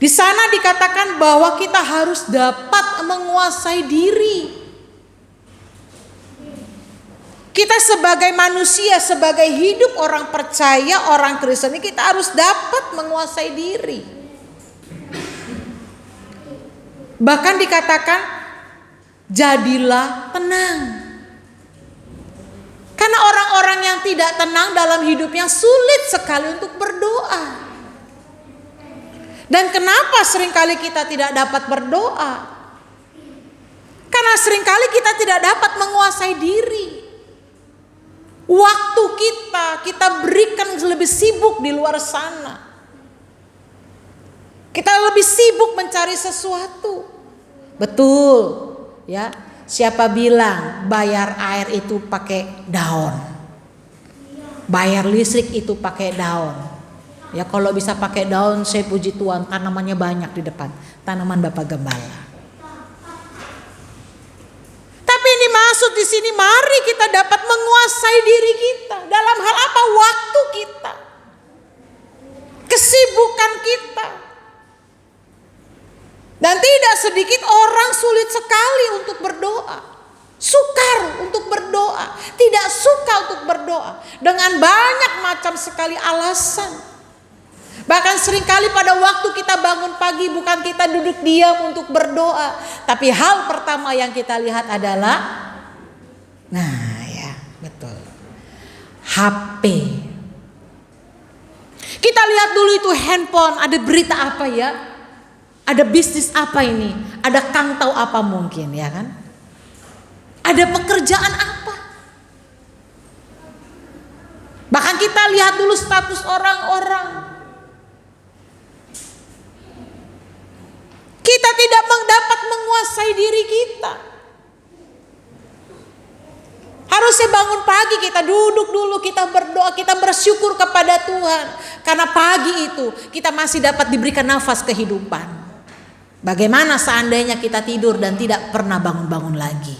Di sana dikatakan bahwa kita harus dapat menguasai diri. Kita sebagai manusia, sebagai hidup orang percaya, orang Kristen ini kita harus dapat menguasai diri. Bahkan dikatakan jadilah tenang. Karena orang-orang yang tidak tenang dalam hidupnya sulit sekali untuk berdoa. Dan kenapa seringkali kita tidak dapat berdoa? Karena seringkali kita tidak dapat menguasai diri. Waktu kita berikan lebih sibuk di luar sana. Kita lebih sibuk mencari sesuatu. Betul, ya. Siapa bilang bayar air itu pakai daun? Bayar listrik itu pakai daun. Ya kalau bisa pakai daun, saya puji Tuhan, tanamannya banyak di depan. Tanaman Bapak Gembala. Tapi ini maksud di sini, mari kita dapat menguasai diri kita. Dalam hal apa? Waktu kita, kesibukan kita. Dan tidak sedikit orang sulit sekali untuk berdoa, sukar untuk berdoa, tidak suka untuk berdoa dengan banyak macam sekali alasan. Bahkan seringkali pada waktu kita bangun pagi bukan kita duduk diam untuk berdoa, tapi hal pertama yang kita lihat adalah, nah ya betul, HP. Kita lihat dulu itu handphone, ada berita apa ya? Ada bisnis apa ini? Ada Kang tahu apa mungkin, ya kan? Ada pekerjaan apa? Bahkan kita lihat dulu status orang-orang. Kita tidak dapat menguasai diri kita. Harus Harusnya bangun pagi kita duduk dulu, kita berdoa, kita bersyukur kepada Tuhan. Karena pagi itu kita masih dapat diberikan nafas kehidupan. Bagaimana seandainya kita tidur dan tidak pernah bangun-bangun lagi?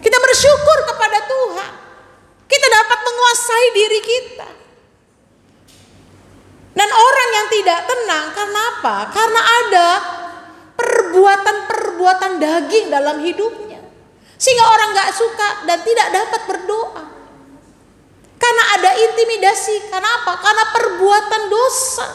Kita bersyukur kepada Tuhan. Kita dapat menguasai diri kita. Dan orang yang tidak tenang, karena apa? Karena ada perbuatan-perbuatan daging dalam hidupnya. Sehingga orang gak suka dan tidak dapat berdoa. Karena ada intimidasi. Karena apa? Karena perbuatan dosa.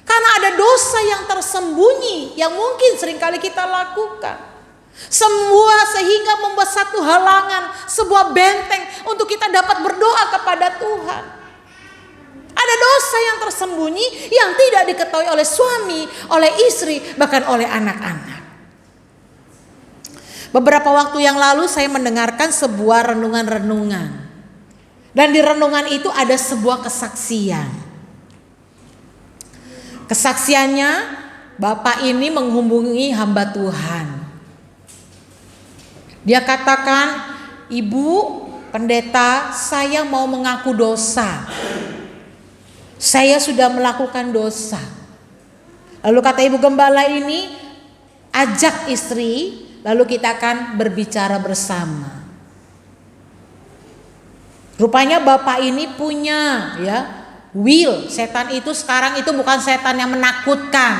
Karena ada dosa yang tersembunyi yang mungkin seringkali kita lakukan. Semua sehingga membuat satu halangan, sebuah benteng untuk kita dapat berdoa kepada Tuhan. Ada dosa yang tersembunyi yang tidak diketahui oleh suami, oleh istri, bahkan oleh anak-anak. Beberapa waktu yang lalu saya mendengarkan sebuah renungan-renungan. Dan di renungan itu ada sebuah kesaksian. Kesaksiannya, bapak ini menghubungi hamba Tuhan. Dia katakan, "Ibu pendeta, saya mau mengaku dosa. Saya sudah melakukan dosa." Lalu kata ibu gembala ini, ajak istri, lalu kita akan berbicara bersama. Rupanya bapak ini punya will. Setan itu sekarang itu bukan setan yang menakutkan.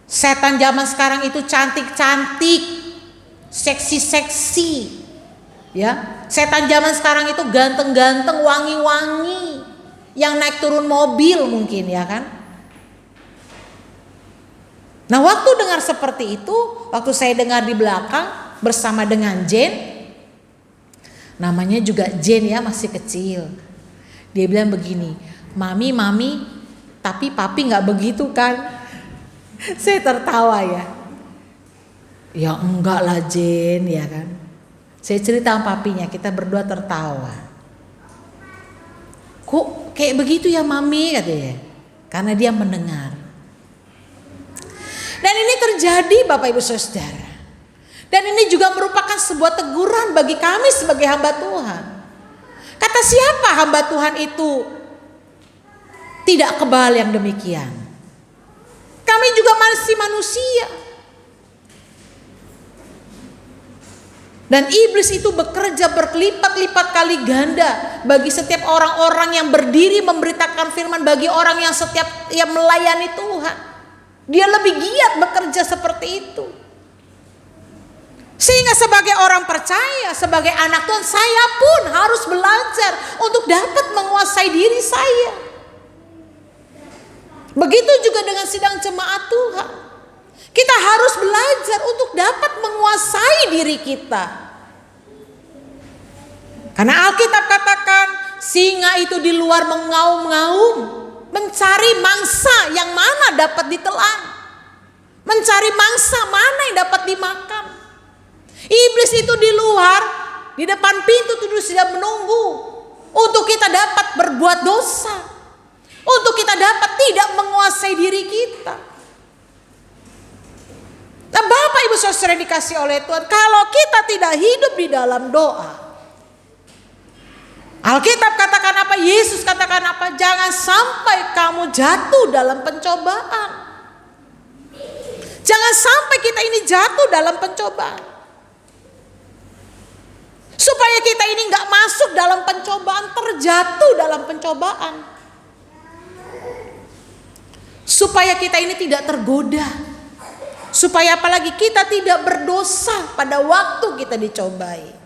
Setan zaman sekarang itu cantik-cantik, seksi-seksi. Setan zaman sekarang itu ganteng-ganteng, wangi-wangi, yang naik turun mobil mungkin, ya kan? Nah, waktu dengar seperti itu, waktu saya dengar di belakang bersama dengan Jen, namanya juga Jen ya, masih kecil. Dia bilang begini, "Mami, tapi papi nggak begitu kan?" Saya tertawa ya. Ya enggak lah Jen, ya kan. Saya cerita sama papinya, kita berdua tertawa. "Kok kayak begitu ya Mami?" katanya. Karena dia mendengar. Dan ini terjadi Bapak Ibu Saudara. Dan ini juga merupakan sebuah teguran bagi kami sebagai hamba Tuhan. Kata siapa hamba Tuhan itu tidak kebal yang demikian? Kami juga masih manusia. Dan iblis itu bekerja berkelipat-lipat kali ganda bagi setiap orang-orang yang berdiri memberitakan firman, bagi orang yang setiap yang melayani Tuhan. Dia lebih giat bekerja seperti itu. Sehingga sebagai orang percaya, sebagai anak Tuhan, saya pun harus belajar untuk dapat menguasai diri saya. Begitu juga dengan sidang jemaat Tuhan. Kita harus belajar untuk dapat menguasai diri kita. Karena Alkitab katakan, singa itu di luar mengaum-ngaum, mencari mangsa yang mana dapat ditelan, mencari mangsa mana yang dapat dimakan. Iblis itu di luar, di depan pintu itu sudah menunggu untuk kita dapat berbuat dosa, untuk kita dapat tidak menguasai diri kita. Nah, Bapak Ibu Saudara dikasih oleh Tuhan, kalau kita tidak hidup di dalam doa, Alkitab katakan apa? Yesus katakan apa? Jangan sampai kamu jatuh dalam pencobaan. Jangan sampai kita ini jatuh dalam pencobaan. Supaya kita ini gak masuk dalam pencobaan, terjatuh dalam pencobaan. Supaya kita ini tidak tergoda. Supaya apalagi kita tidak berdosa pada waktu kita dicobai.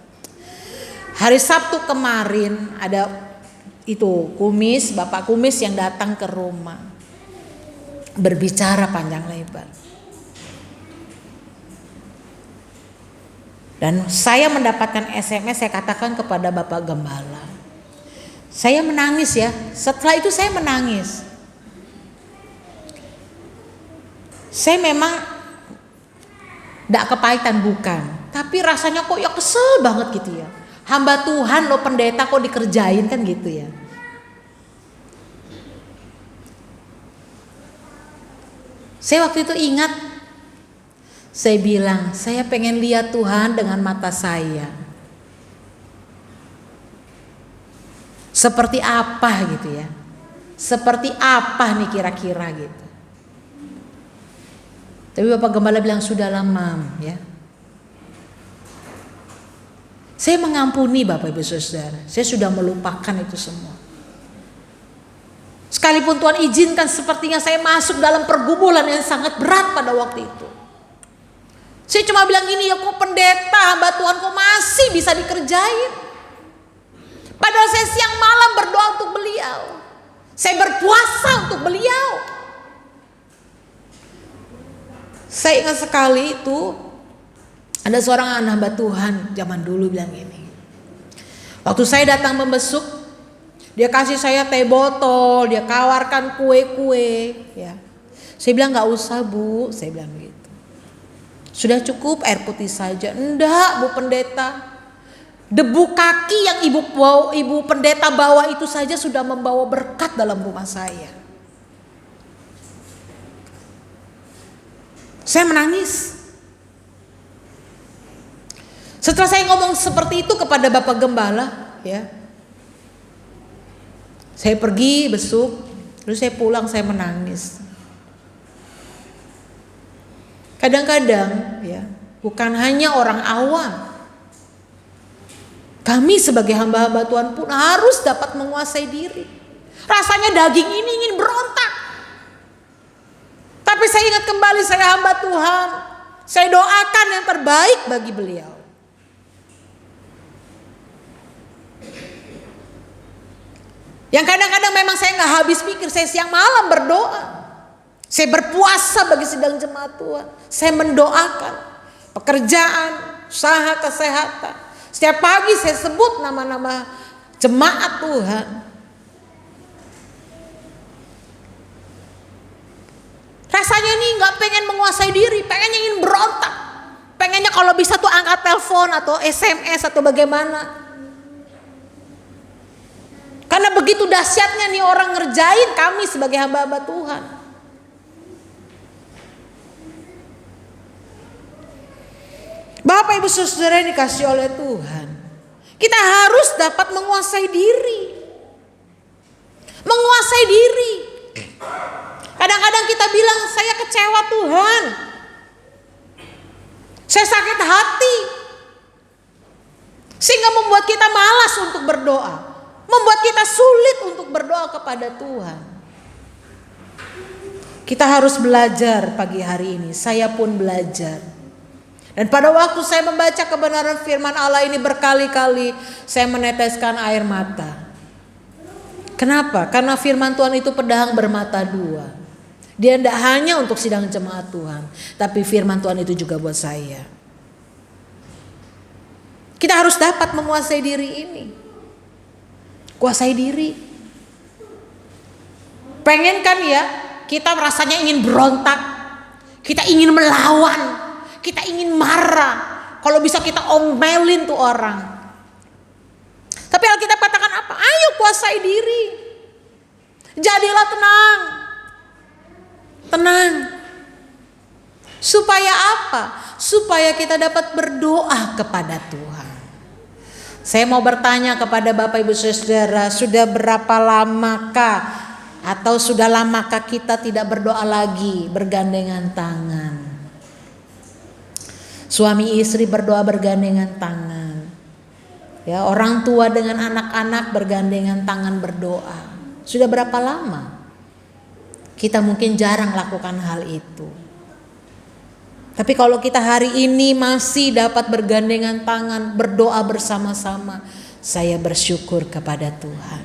Hari Sabtu kemarin ada itu kumis, Bapak Kumis yang datang ke rumah. Berbicara panjang lebar. Dan saya mendapatkan SMS, saya katakan kepada Bapak Gembala. Saya menangis ya, setelah itu saya menangis. Saya memang tidak kepahitan bukan, tapi rasanya kok ya kesel banget gitu ya. Hamba Tuhan lo pendeta kok dikerjain kan gitu ya. Saya waktu itu ingat, Saya bilang, saya pengen lihat Tuhan dengan mata saya. Seperti apa gitu ya. Seperti apa nih kira-kira gitu. Tapi Bapak Gembala bilang sudahlah Mam ya. Saya mengampuni Bapak Ibu Saudara. Saya sudah melupakan itu semua. Sekalipun Tuhan izinkan sepertinya saya masuk dalam pergumulan yang sangat berat pada waktu itu. Saya cuma bilang gini, ya kok pendeta, hamba Tuhan kok masih bisa dikerjain. Padahal saya siang malam berdoa untuk beliau. Saya berpuasa untuk beliau. Saya ingat sekali itu, ada seorang anak hamba Tuhan zaman dulu bilang gini. Waktu saya datang membesuk, dia kasih saya teh botol, dia kawarkan kue-kue. Ya. Saya bilang gak usah Bu, saya bilang gitu. Sudah cukup air putih saja. Enggak Bu Pendeta. Debu kaki yang ibu pendeta bawa itu saja sudah membawa berkat dalam rumah saya. Saya menangis. Setelah saya ngomong seperti itu kepada Bapak Gembala, ya, saya pergi besuk, terus saya pulang saya menangis. Kadang-kadang ya, bukan hanya orang awam. Kami sebagai hamba-hamba Tuhan pun harus dapat menguasai diri. Rasanya daging ini ingin berontak. Tapi saya ingat kembali saya hamba Tuhan. Saya doakan yang terbaik bagi beliau. Yang kadang-kadang memang saya gak habis pikir. Saya siang malam berdoa. Saya berpuasa bagi sidang jemaat Tuhan. Saya mendoakan pekerjaan, usaha, kesehatan. Setiap pagi saya sebut nama-nama jemaat Tuhan. Rasanya nih gak pengen menguasai diri, pengennya ingin berontak. Pengennya kalau bisa tuh angkat telepon atau SMS atau bagaimana. Karena begitu dahsyatnya nih orang ngerjain kami sebagai hamba-hamba Tuhan. Bapak Ibu Saudara yang dikasih oleh Tuhan, kita harus dapat menguasai diri. Menguasai diri. Kadang-kadang kita bilang saya kecewa Tuhan. Saya sakit hati. Sehingga membuat kita malas untuk berdoa. Membuat kita sulit untuk berdoa kepada Tuhan. Kita harus belajar pagi hari ini. Saya pun belajar. Dan pada waktu saya membaca kebenaran firman Allah ini berkali-kali saya meneteskan air mata. Kenapa? Karena firman Tuhan itu pedang bermata dua. Dia tidak hanya untuk sidang jemaat Tuhan, tapi firman Tuhan itu juga buat saya. Kita harus dapat menguasai diri ini. Kuasai diri. Pengen kan ya, kita rasanya ingin berontak, kita ingin melawan. Kita ingin marah. Kalau bisa kita omelin tuh orang. Tapi Alkitab katakan apa? Ayo kuasai diri. Jadilah tenang. Tenang. Supaya apa? Supaya kita dapat berdoa kepada Tuhan. Saya mau bertanya kepada Bapak Ibu Saudara, sudah berapa lamakah atau sudah lamakah kita tidak berdoa lagi bergandengan tangan? Suami istri berdoa bergandengan tangan. Ya, orang tua dengan anak-anak bergandengan tangan berdoa. Sudah berapa lama? Kita mungkin jarang lakukan hal itu. Tapi kalau kita hari ini masih dapat bergandengan tangan, berdoa bersama-sama, saya bersyukur kepada Tuhan.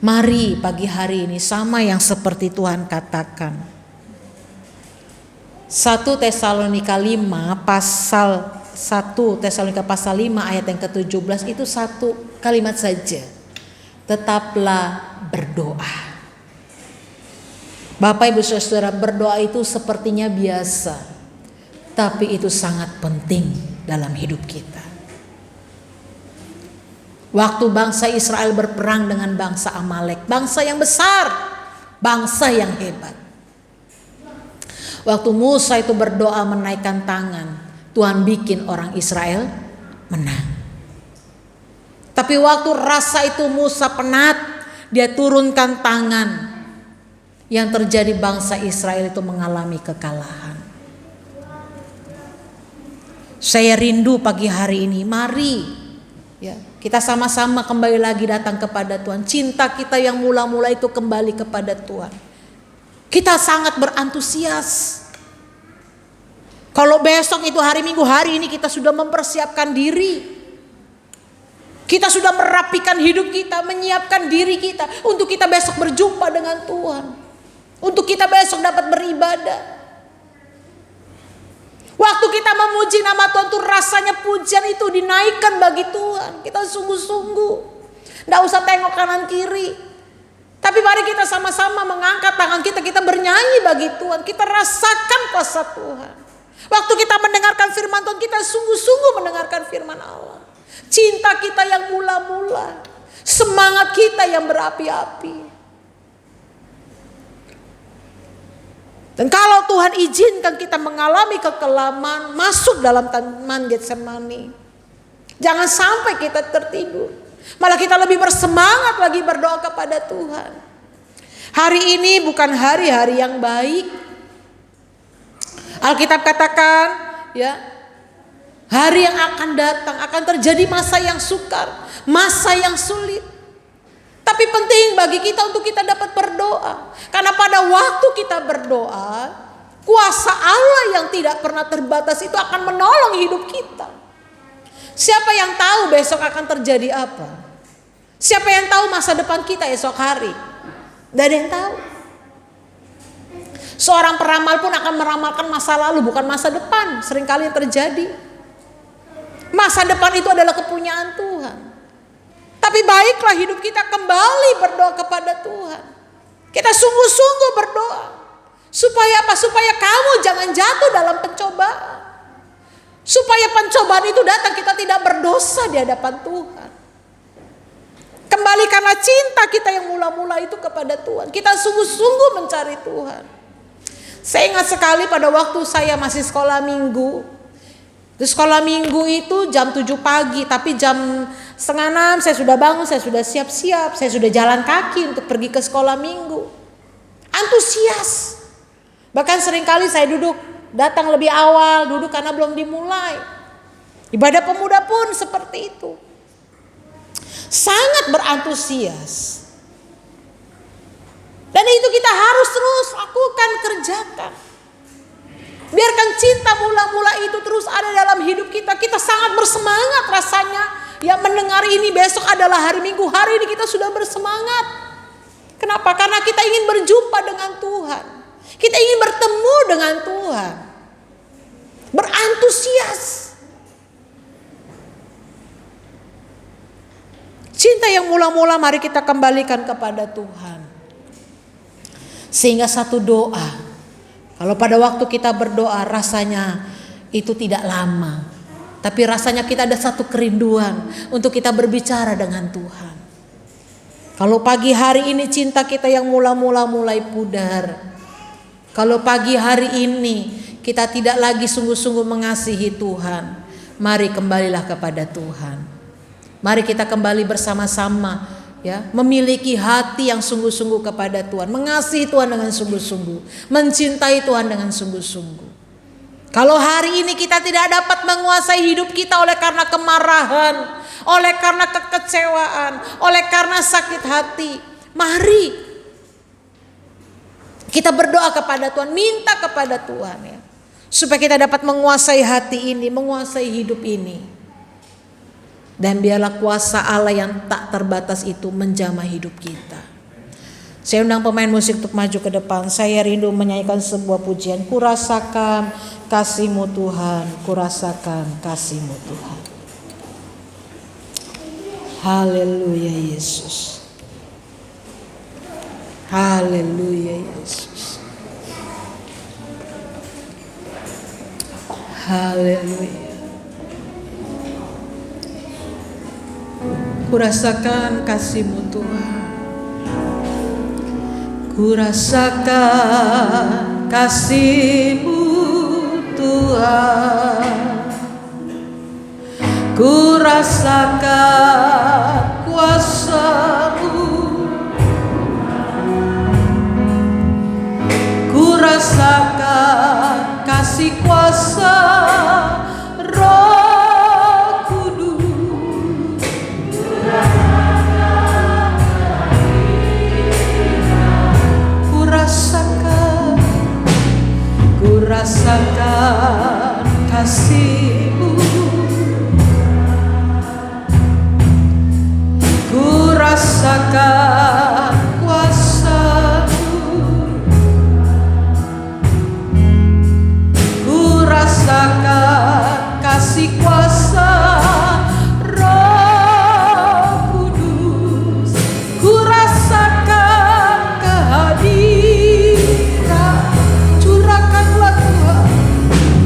Mari pagi hari ini sama yang seperti Tuhan katakan. 1 Tesalonika 5 pasal 1 Tesalonika pasal 5 ayat yang ke-17 itu satu kalimat saja. Tetaplah berdoa. Bapak Ibu Saudara, berdoa itu sepertinya biasa, tapi itu sangat penting dalam hidup kita. Waktu bangsa Israel berperang dengan bangsa Amalek, bangsa yang besar, bangsa yang hebat. Waktu Musa itu berdoa menaikkan tangan, Tuhan bikin orang Israel menang. Tapi waktu rasa itu Musa penat, dia turunkan tangan. Yang terjadi bangsa Israel itu mengalami kekalahan. Saya rindu pagi hari ini, mari ya, kita sama-sama kembali lagi datang kepada Tuhan. Cinta kita yang mula-mula itu kembali kepada Tuhan. Kita sangat berantusias. Kalau besok itu hari Minggu, hari ini kita sudah mempersiapkan diri. Kita sudah merapikan hidup kita, menyiapkan diri kita untuk kita besok berjumpa dengan Tuhan. Untuk kita besok dapat beribadah. Waktu kita memuji nama Tuhan tuh rasanya pujian itu dinaikkan bagi Tuhan. Kita sungguh-sungguh. Nggak usah tengok kanan kiri. Tapi mari kita sama-sama mengangkat tangan kita, kita bernyanyi bagi Tuhan. Kita rasakan kuasa Tuhan. Waktu kita mendengarkan firman Tuhan, kita sungguh-sungguh mendengarkan firman Allah. Cinta kita yang mula-mula, semangat kita yang berapi-api. Dan kalau Tuhan izinkan kita mengalami kekelaman, masuk dalam taman Getsemani, jangan sampai kita tertidur. Malah kita lebih bersemangat lagi berdoa kepada Tuhan. Hari ini bukan hari-hari yang baik. Alkitab katakan ya, hari yang akan datang akan terjadi masa yang sukar, masa yang sulit. Tapi penting bagi kita untuk kita dapat berdoa. Karena pada waktu kita berdoa, kuasa Allah yang tidak pernah terbatas itu akan menolong hidup kita. Siapa yang tahu besok akan terjadi apa? Siapa yang tahu masa depan kita esok hari? Tidak ada yang tahu. Seorang peramal pun akan meramalkan masa lalu, bukan masa depan. Seringkali yang terjadi. Masa depan itu adalah kepunyaan Tuhan. Tapi baiklah hidup kita kembali berdoa kepada Tuhan. Kita sungguh-sungguh berdoa. Supaya apa? Supaya kamu jangan jatuh dalam pencobaan. Supaya pencobaan itu datang kita tidak berdosa di hadapan Tuhan. Kembalikanlah cinta kita yang mula-mula itu kepada Tuhan. Kita sungguh-sungguh mencari Tuhan. Saya ingat sekali pada waktu saya masih sekolah minggu. Di sekolah minggu itu jam 7 pagi. Tapi jam 5:30 saya sudah bangun, saya sudah siap-siap. Saya sudah jalan kaki untuk pergi ke sekolah minggu. Antusias. Bahkan seringkali saya datang lebih awal, duduk karena belum dimulai. Ibadah pemuda pun seperti itu. Sangat berantusias. Dan itu kita harus terus lakukan, kerjakan. Biarkan cinta mula-mula itu terus ada dalam hidup kita. Kita sangat bersemangat rasanya. Ya, mendengar ini besok adalah hari Minggu. Hari ini kita sudah bersemangat. Kenapa? Karena kita ingin berjumpa dengan Tuhan. Kita ingin bertemu dengan Tuhan. Berantusias. Cinta yang mula-mula mari kita kembalikan kepada Tuhan. Sehingga satu doa, kalau pada waktu kita berdoa rasanya itu tidak lama. Tapi rasanya kita ada satu kerinduan untuk kita berbicara dengan Tuhan. Kalau pagi hari ini cinta kita yang mula-mula mulai pudar. Kalau pagi hari ini kita tidak lagi sungguh-sungguh mengasihi Tuhan. Mari kembalilah kepada Tuhan. Mari kita kembali bersama-sama ya, memiliki hati yang sungguh-sungguh kepada Tuhan, mengasihi Tuhan dengan sungguh-sungguh, mencintai Tuhan dengan sungguh-sungguh. Kalau hari ini kita tidak dapat menguasai hidup kita oleh karena kemarahan, oleh karena kekecewaan, oleh karena sakit hati, mari kita berdoa kepada Tuhan, minta kepada Tuhan ya, supaya kita dapat menguasai hati ini, menguasai hidup ini. Dan biarlah kuasa Allah yang tak terbatas itu menjamah hidup kita. Saya undang pemain musik untuk maju ke depan. Saya rindu menyanyikan sebuah pujian. Kurasakan kasih-Mu Tuhan, kurasakan kasih-Mu Tuhan. Haleluya Yesus. Haleluya Yesus. Haleluya. Kurasakan kasih-Mu Tuhan. Kurasakan kasih-Mu Tuhan. Ku rasakan kuasa-Mu, ku rasakan kasih kuasa Roh Kudus. Ku rasakan kasih-Mu, ku rasakan kuasa-Mu, ku rasakan kasih kuasa Roh Kudus, ku rasakan kehadiran. Curahkanlah Tuhan,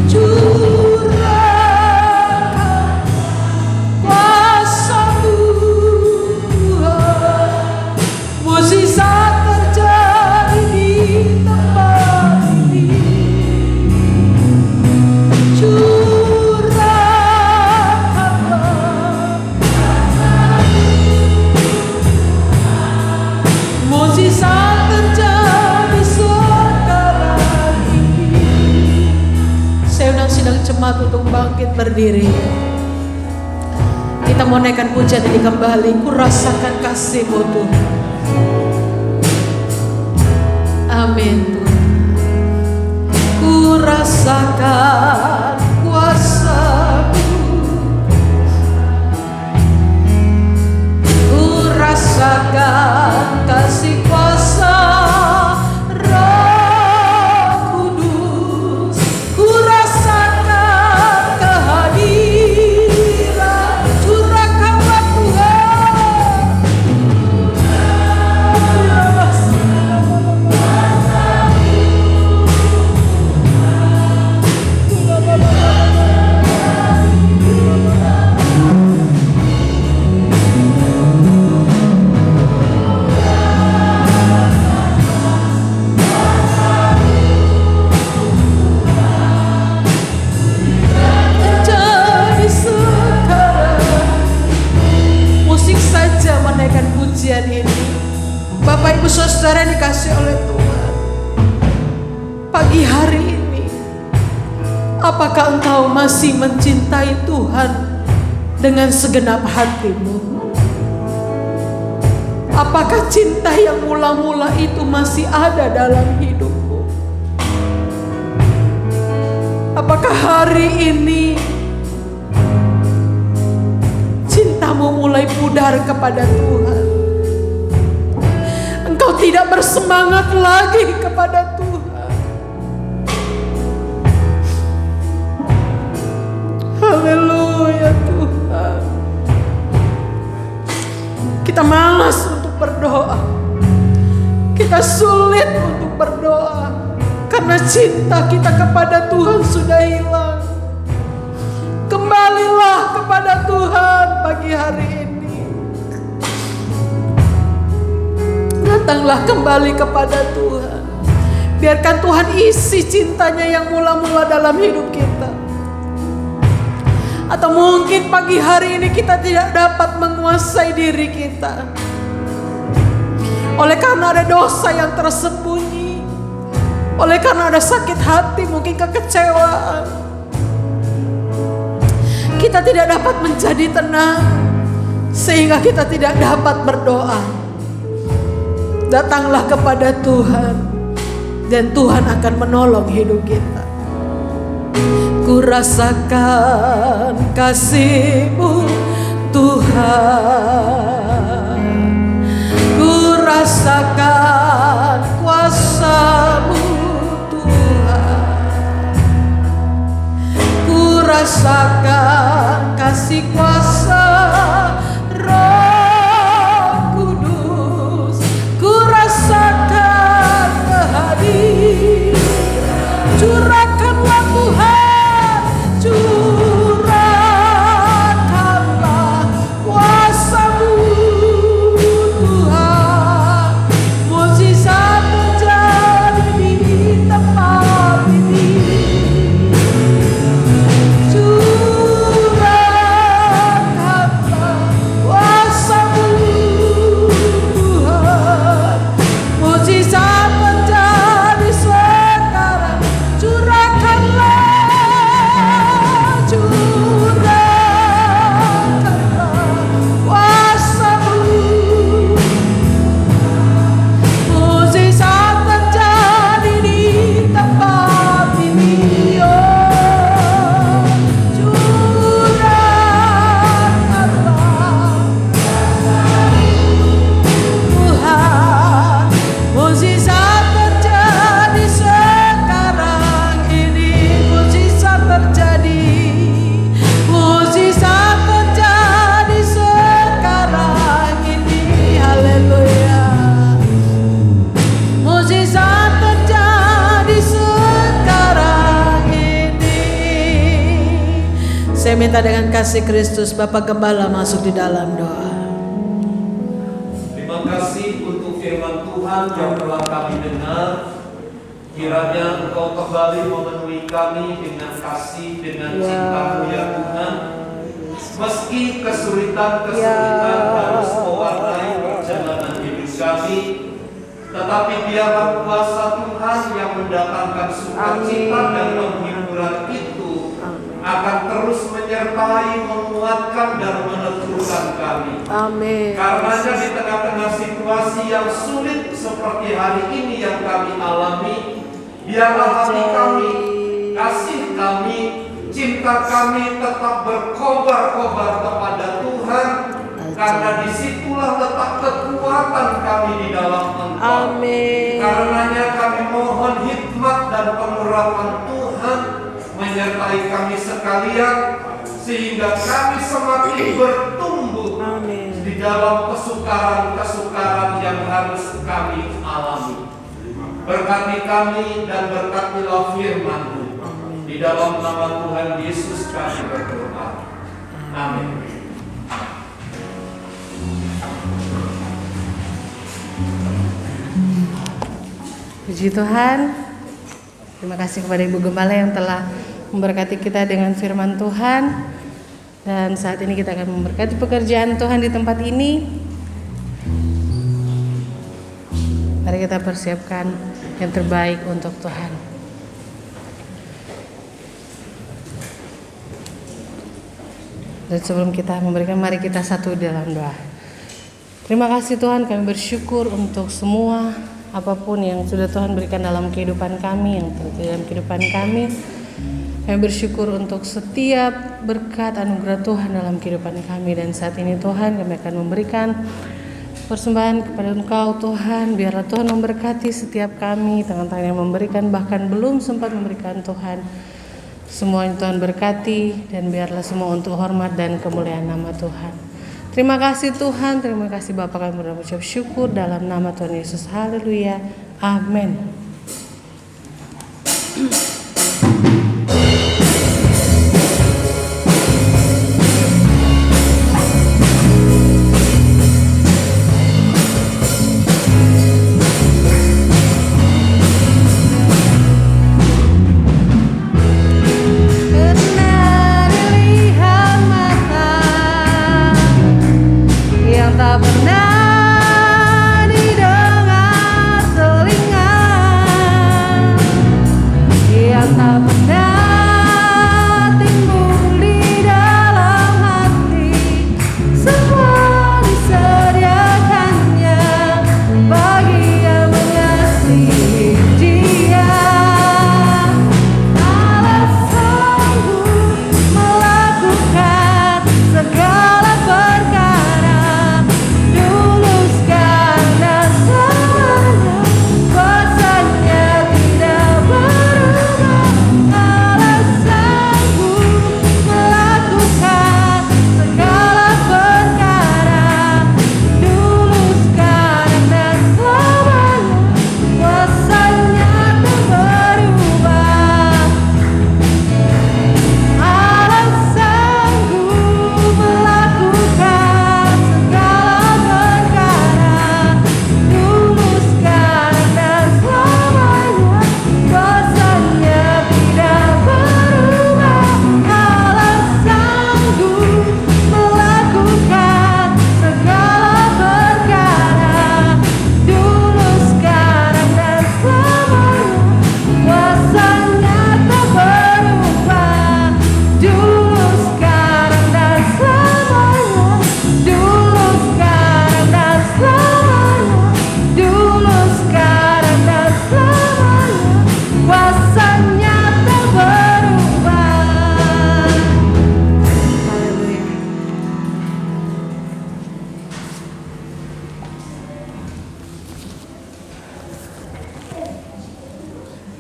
curahkan kuasa-Mu Tuhan. Mukjizat terjadi di tempat ini. Curahkanlah mukjizat terjadi sekarang ini. Saya sedang cemat untuk bangkit berdiri. Kita mau naikkan pujian ini kembali. Ku rasakan kasih-Mu Tuhan. Amin Tuhan. Ku rasakan kuasa-Mu, ku rasakan kasih kuasa Roh Kudus, ku rasakan kehadiran. Curahkanlah Tuhan. Terjadi sekarang. Musik saja menaikkan pujian ini. Bapak Ibu Saudara yang dikasih oleh Tuhan, pagi hari ini, apakah engkau masih mencintai Tuhan dengan segenap hatimu? Apakah cinta yang mula-mula itu masih ada dalam hidupmu? Apakah hari ini cintamu mulai pudar kepada Tuhan? Engkau tidak bersemangat lagi kepada Tuhan. Haleluya Tuhan. Kita malas untuk berdoa. Kita sulit untuk berdoa karena cinta kita kepada Tuhan sudah hilang. Kembalilah kepada Tuhan pagi hari ini. Datanglah kembali kepada Tuhan. Biarkan Tuhan isi cintanya yang mula-mula dalam hidup kita. Atau mungkin pagi hari ini kita tidak dapat menguasai diri kita. Oleh karena ada dosa yang tersembunyi. Oleh karena ada sakit hati, mungkin kekecewaan. Kita tidak dapat menjadi tenang. Sehingga kita tidak dapat berdoa. Datanglah kepada Tuhan. Dan Tuhan akan menolong hidup kita. Ku rasakan kasih-Mu Tuhan, ku rasakan kuasa-Mu Tuhan, ku rasakan kasih kuasa Roh Kudus, ku rasakan kehadiran. Curahkanlah Tuhan, curahkanlah kuasa-Mu Tuhan. Mukjizat terjadi di tempat Saya minta dengan kasih Kristus Bapak Gembala masuk di dalam doa. Terima kasih untuk firman Tuhan yang telah kami dengar. Kiranya Engkau kembali memenuhi kami dengan kasih, dengan cinta-Mu ya Tuhan. Meski kesulitan-kesulitan harus mewarnai perjalanan hidup kami, tetapi biarlah kuasa Tuhan yang mendatangkan sukacita dan penghiburan itu akan terus menyertai, menguatkan dan meneguhkan kami. Amin. Karenanya di tengah-tengah situasi yang sulit seperti hari ini yang kami alami, biarlah hati kami, kasih kami, cinta kami tetap berkobar-kobar kepada Tuhan, karena disitulah letak kekuatan kami di dalam Engkau. Amin. Karenanya kami mohon hikmat dan pengurapan Tuhan menyertai kami sekalian, sehingga kami semakin bertumbuh di dalam kesukaran-kesukaran yang harus kami alami. Berkati kami dan berkatilah firman-Mu. Di dalam nama Tuhan Yesus kami berdoa. Amin. Puji Tuhan. Terima kasih kepada Ibu Gembala yang telah memberkati kita dengan firman Tuhan. Dan saat ini kita akan memberkati pekerjaan Tuhan di tempat ini. Mari kita persiapkan yang terbaik untuk Tuhan. Dan sebelum kita memberikan, mari kita satu dalam doa. Terima kasih Tuhan, kami bersyukur untuk semua apapun yang sudah Tuhan berikan dalam kehidupan kami, yang terjadi dalam kehidupan kami. Kami bersyukur untuk setiap berkat anugerah Tuhan dalam kehidupan kami. Dan saat ini Tuhan, kami akan memberikan persembahan kepada Engkau Tuhan. Biarlah Tuhan memberkati setiap kami, tangan-tangan yang memberikan, bahkan belum sempat memberikan Tuhan. Semuanya Tuhan berkati, dan biarlah semua untuk hormat dan kemuliaan nama Tuhan. Terima kasih Tuhan, terima kasih Bapak, kami berucap syukur dalam nama Tuhan Yesus. Haleluya, amin. Tak pernah didengar telinga, yang tak pernah timbul di dalam hati, semua disediakannya bagi yang mengasihi Dia. Allah sanggup melakukan segala perkara.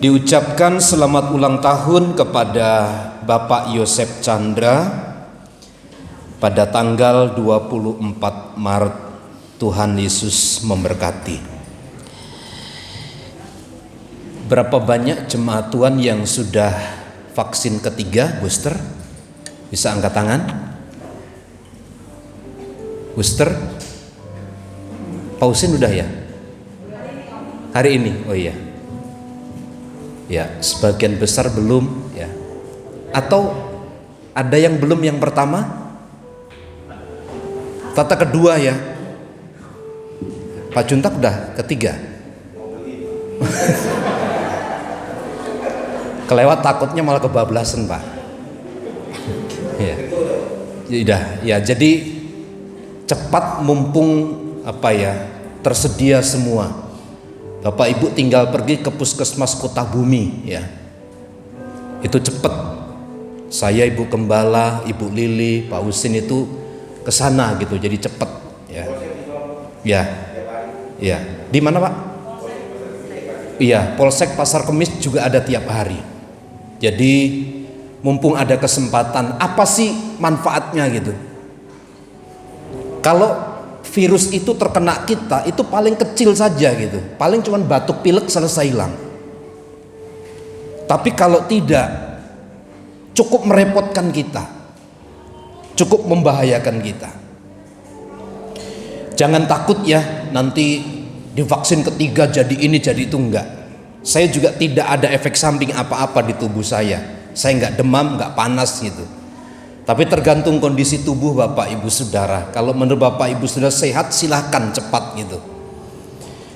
Diucapkan selamat ulang tahun kepada Bapak Yosef Chandra pada tanggal 24 Maret. Tuhan Yesus memberkati. Berapa banyak jemaat Tuhan yang sudah vaksin ketiga booster? Bisa angkat tangan? Booster? Pausin udah ya? Hari ini? Oh iya. Ya, sebagian besar belum ya. Atau ada yang belum yang pertama? Tata kedua ya. Pak Juntak udah ketiga. Kelewat takutnya malah kebablasan, Pak. Ya. Ya, jadi cepat mumpung tersedia semua. Bapak Ibu tinggal pergi ke puskesmas Kota Bumi ya. Itu cepat. Saya, Ibu Gembala, Ibu Lili, Pak Usin itu ke sana gitu. Jadi cepat ya. Ya. Ya. Di mana, Pak? Iya, Polsek Pasar Kemis juga ada tiap hari. Jadi mumpung ada kesempatan, apa sih manfaatnya gitu? Kalau virus itu terkena kita, itu paling kecil saja gitu, paling cuman batuk pilek selesai hilang. Tapi kalau tidak, cukup merepotkan kita, cukup membahayakan kita. Jangan takut ya, nanti divaksin ketiga jadi ini jadi itu, enggak. Saya juga tidak ada efek samping apa-apa di tubuh saya enggak demam, enggak panas gitu. Tapi tergantung kondisi tubuh Bapak Ibu Saudara. Kalau menurut Bapak Ibu Saudara sehat, silahkan cepat gitu,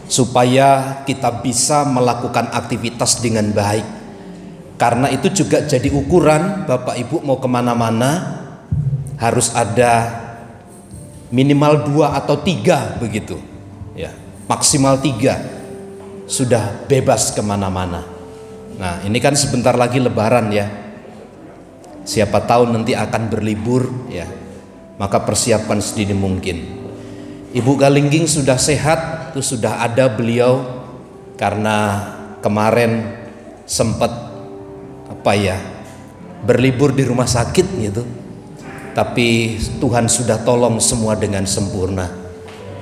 supaya kita bisa melakukan aktivitas dengan baik. Karena itu juga jadi ukuran Bapak Ibu mau kemana-mana harus ada minimal 2 atau 3 begitu ya, maksimal 3 sudah bebas kemana-mana. Nah ini kan sebentar lagi Lebaran ya, siapa tahu nanti akan berlibur ya, maka persiapan sedini mungkin. Ibu Galingging sudah sehat, itu sudah ada beliau, karena kemarin sempat berlibur di rumah sakit gitu. Tapi Tuhan sudah tolong semua dengan sempurna.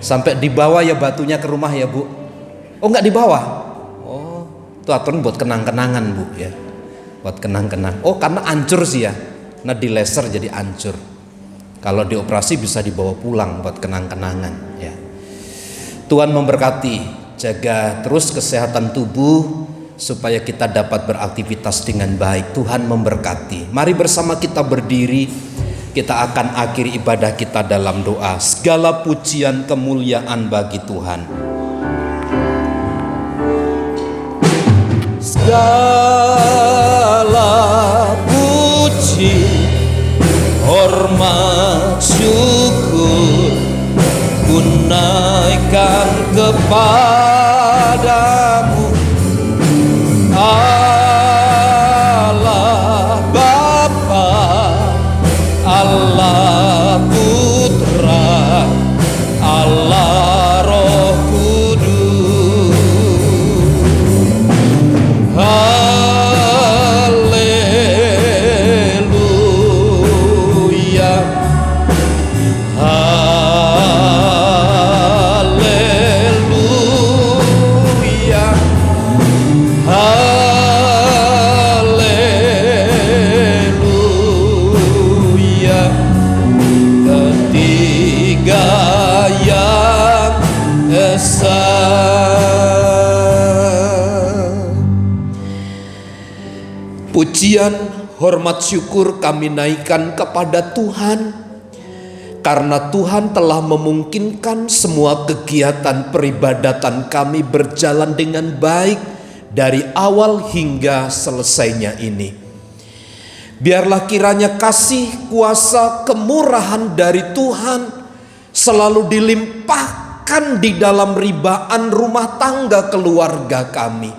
Sampai dibawa ya batunya ke rumah ya Bu. Oh enggak dibawa? Oh itu aturan buat kenang-kenangan Bu ya, buat kenang-kenang. Oh karena hancur sih ya, nah di laser jadi hancur. Kalau dioperasi bisa dibawa pulang buat kenang-kenangan ya. Tuhan memberkati, jaga terus kesehatan tubuh supaya kita dapat beraktivitas dengan baik. Tuhan memberkati. Mari bersama kita berdiri. Kita akan akhiri ibadah kita dalam doa. Segala pujian kemuliaan bagi Tuhan. Segala puji, hormat, syukur ku naikkan kepadamu, Allah Bapa, Allah Putra, Allah Roh Kudus. Haleluya, haleluya, haleluya. Ketiga yang esa. Pujian, hormat, syukur kami naikkan kepada Tuhan, karena Tuhan telah memungkinkan semua kegiatan peribadatan kami berjalan dengan baik dari awal hingga selesainya ini. Biarlah kiranya kasih, kuasa, kemurahan dari Tuhan selalu dilimpahkan di dalam ribaan rumah tangga keluarga kami,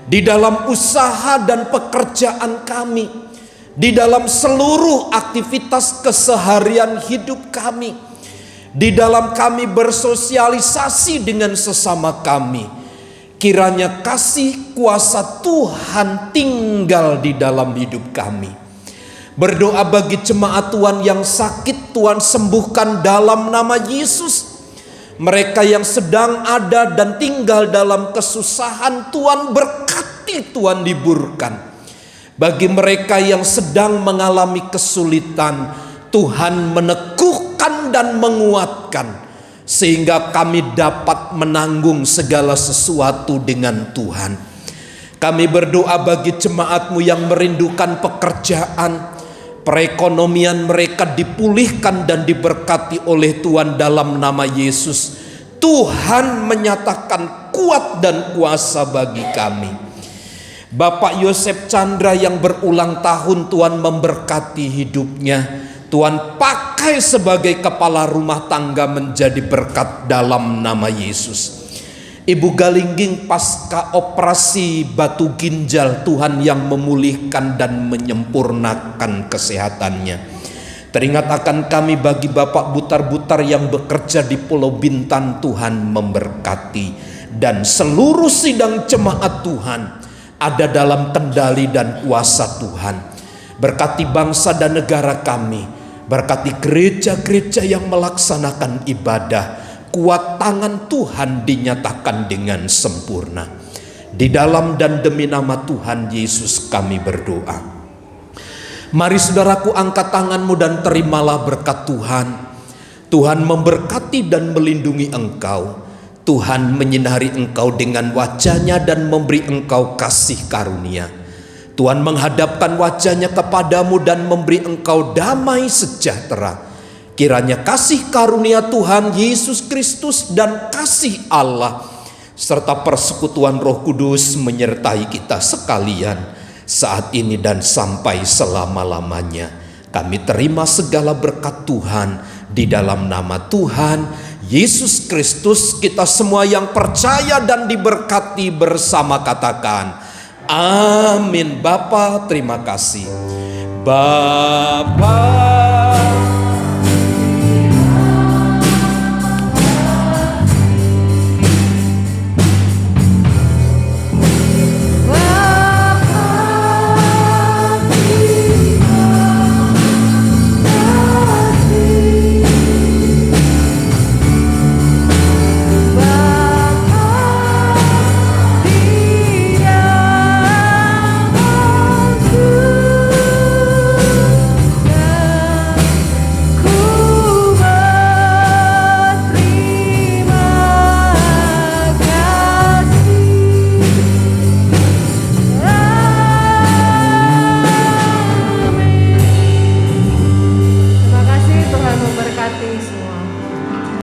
di dalam usaha dan pekerjaan kami, di dalam seluruh aktivitas keseharian hidup kami, di dalam kami bersosialisasi dengan sesama kami. Kiranya kasih kuasa Tuhan tinggal di dalam hidup kami. Berdoa bagi jemaat Tuhan yang sakit, Tuhan sembuhkan dalam nama Yesus. Mereka yang sedang ada dan tinggal dalam kesusahan, Tuhan berkati, Tuhan liburkan. Bagi mereka yang sedang mengalami kesulitan, Tuhan meneguhkan dan menguatkan, sehingga kami dapat menanggung segala sesuatu dengan Tuhan. Kami berdoa bagi jemaat-Mu yang merindukan pekerjaan, perekonomian mereka dipulihkan dan diberkati oleh Tuhan dalam nama Yesus. Tuhan menyatakan kuat dan kuasa bagi kami. Bapak Yosef Chandra yang berulang tahun, Tuhan memberkati hidupnya. Tuhan pakai sebagai kepala rumah tangga menjadi berkat dalam nama Yesus. Ibu Galingging pasca operasi batu ginjal, Tuhan yang memulihkan dan menyempurnakan kesehatannya. Teringat akan kami bagi Bapak Butar-Butar yang bekerja di Pulau Bintan, Tuhan memberkati. Dan seluruh sidang jemaat Tuhan ada dalam kendali dan kuasa Tuhan. Berkati bangsa dan negara kami, berkati gereja-gereja yang melaksanakan ibadah. Kuat tangan Tuhan dinyatakan dengan sempurna. Di dalam dan demi nama Tuhan Yesus kami berdoa. Mari saudaraku, angkat tanganmu dan terimalah berkat Tuhan. Tuhan memberkati dan melindungi engkau. Tuhan menyinari engkau dengan wajah-Nya dan memberi engkau kasih karunia. Tuhan menghadapkan wajah-Nya kepadamu dan memberi engkau damai sejahtera. Kiranya kasih karunia Tuhan Yesus Kristus dan kasih Allah serta persekutuan Roh Kudus menyertai kita sekalian saat ini dan sampai selama-lamanya. Kami terima segala berkat Tuhan di dalam nama Tuhan Yesus Kristus. Kita semua yang percaya dan diberkati bersama katakan amin. Bapa, terima kasih. Bapa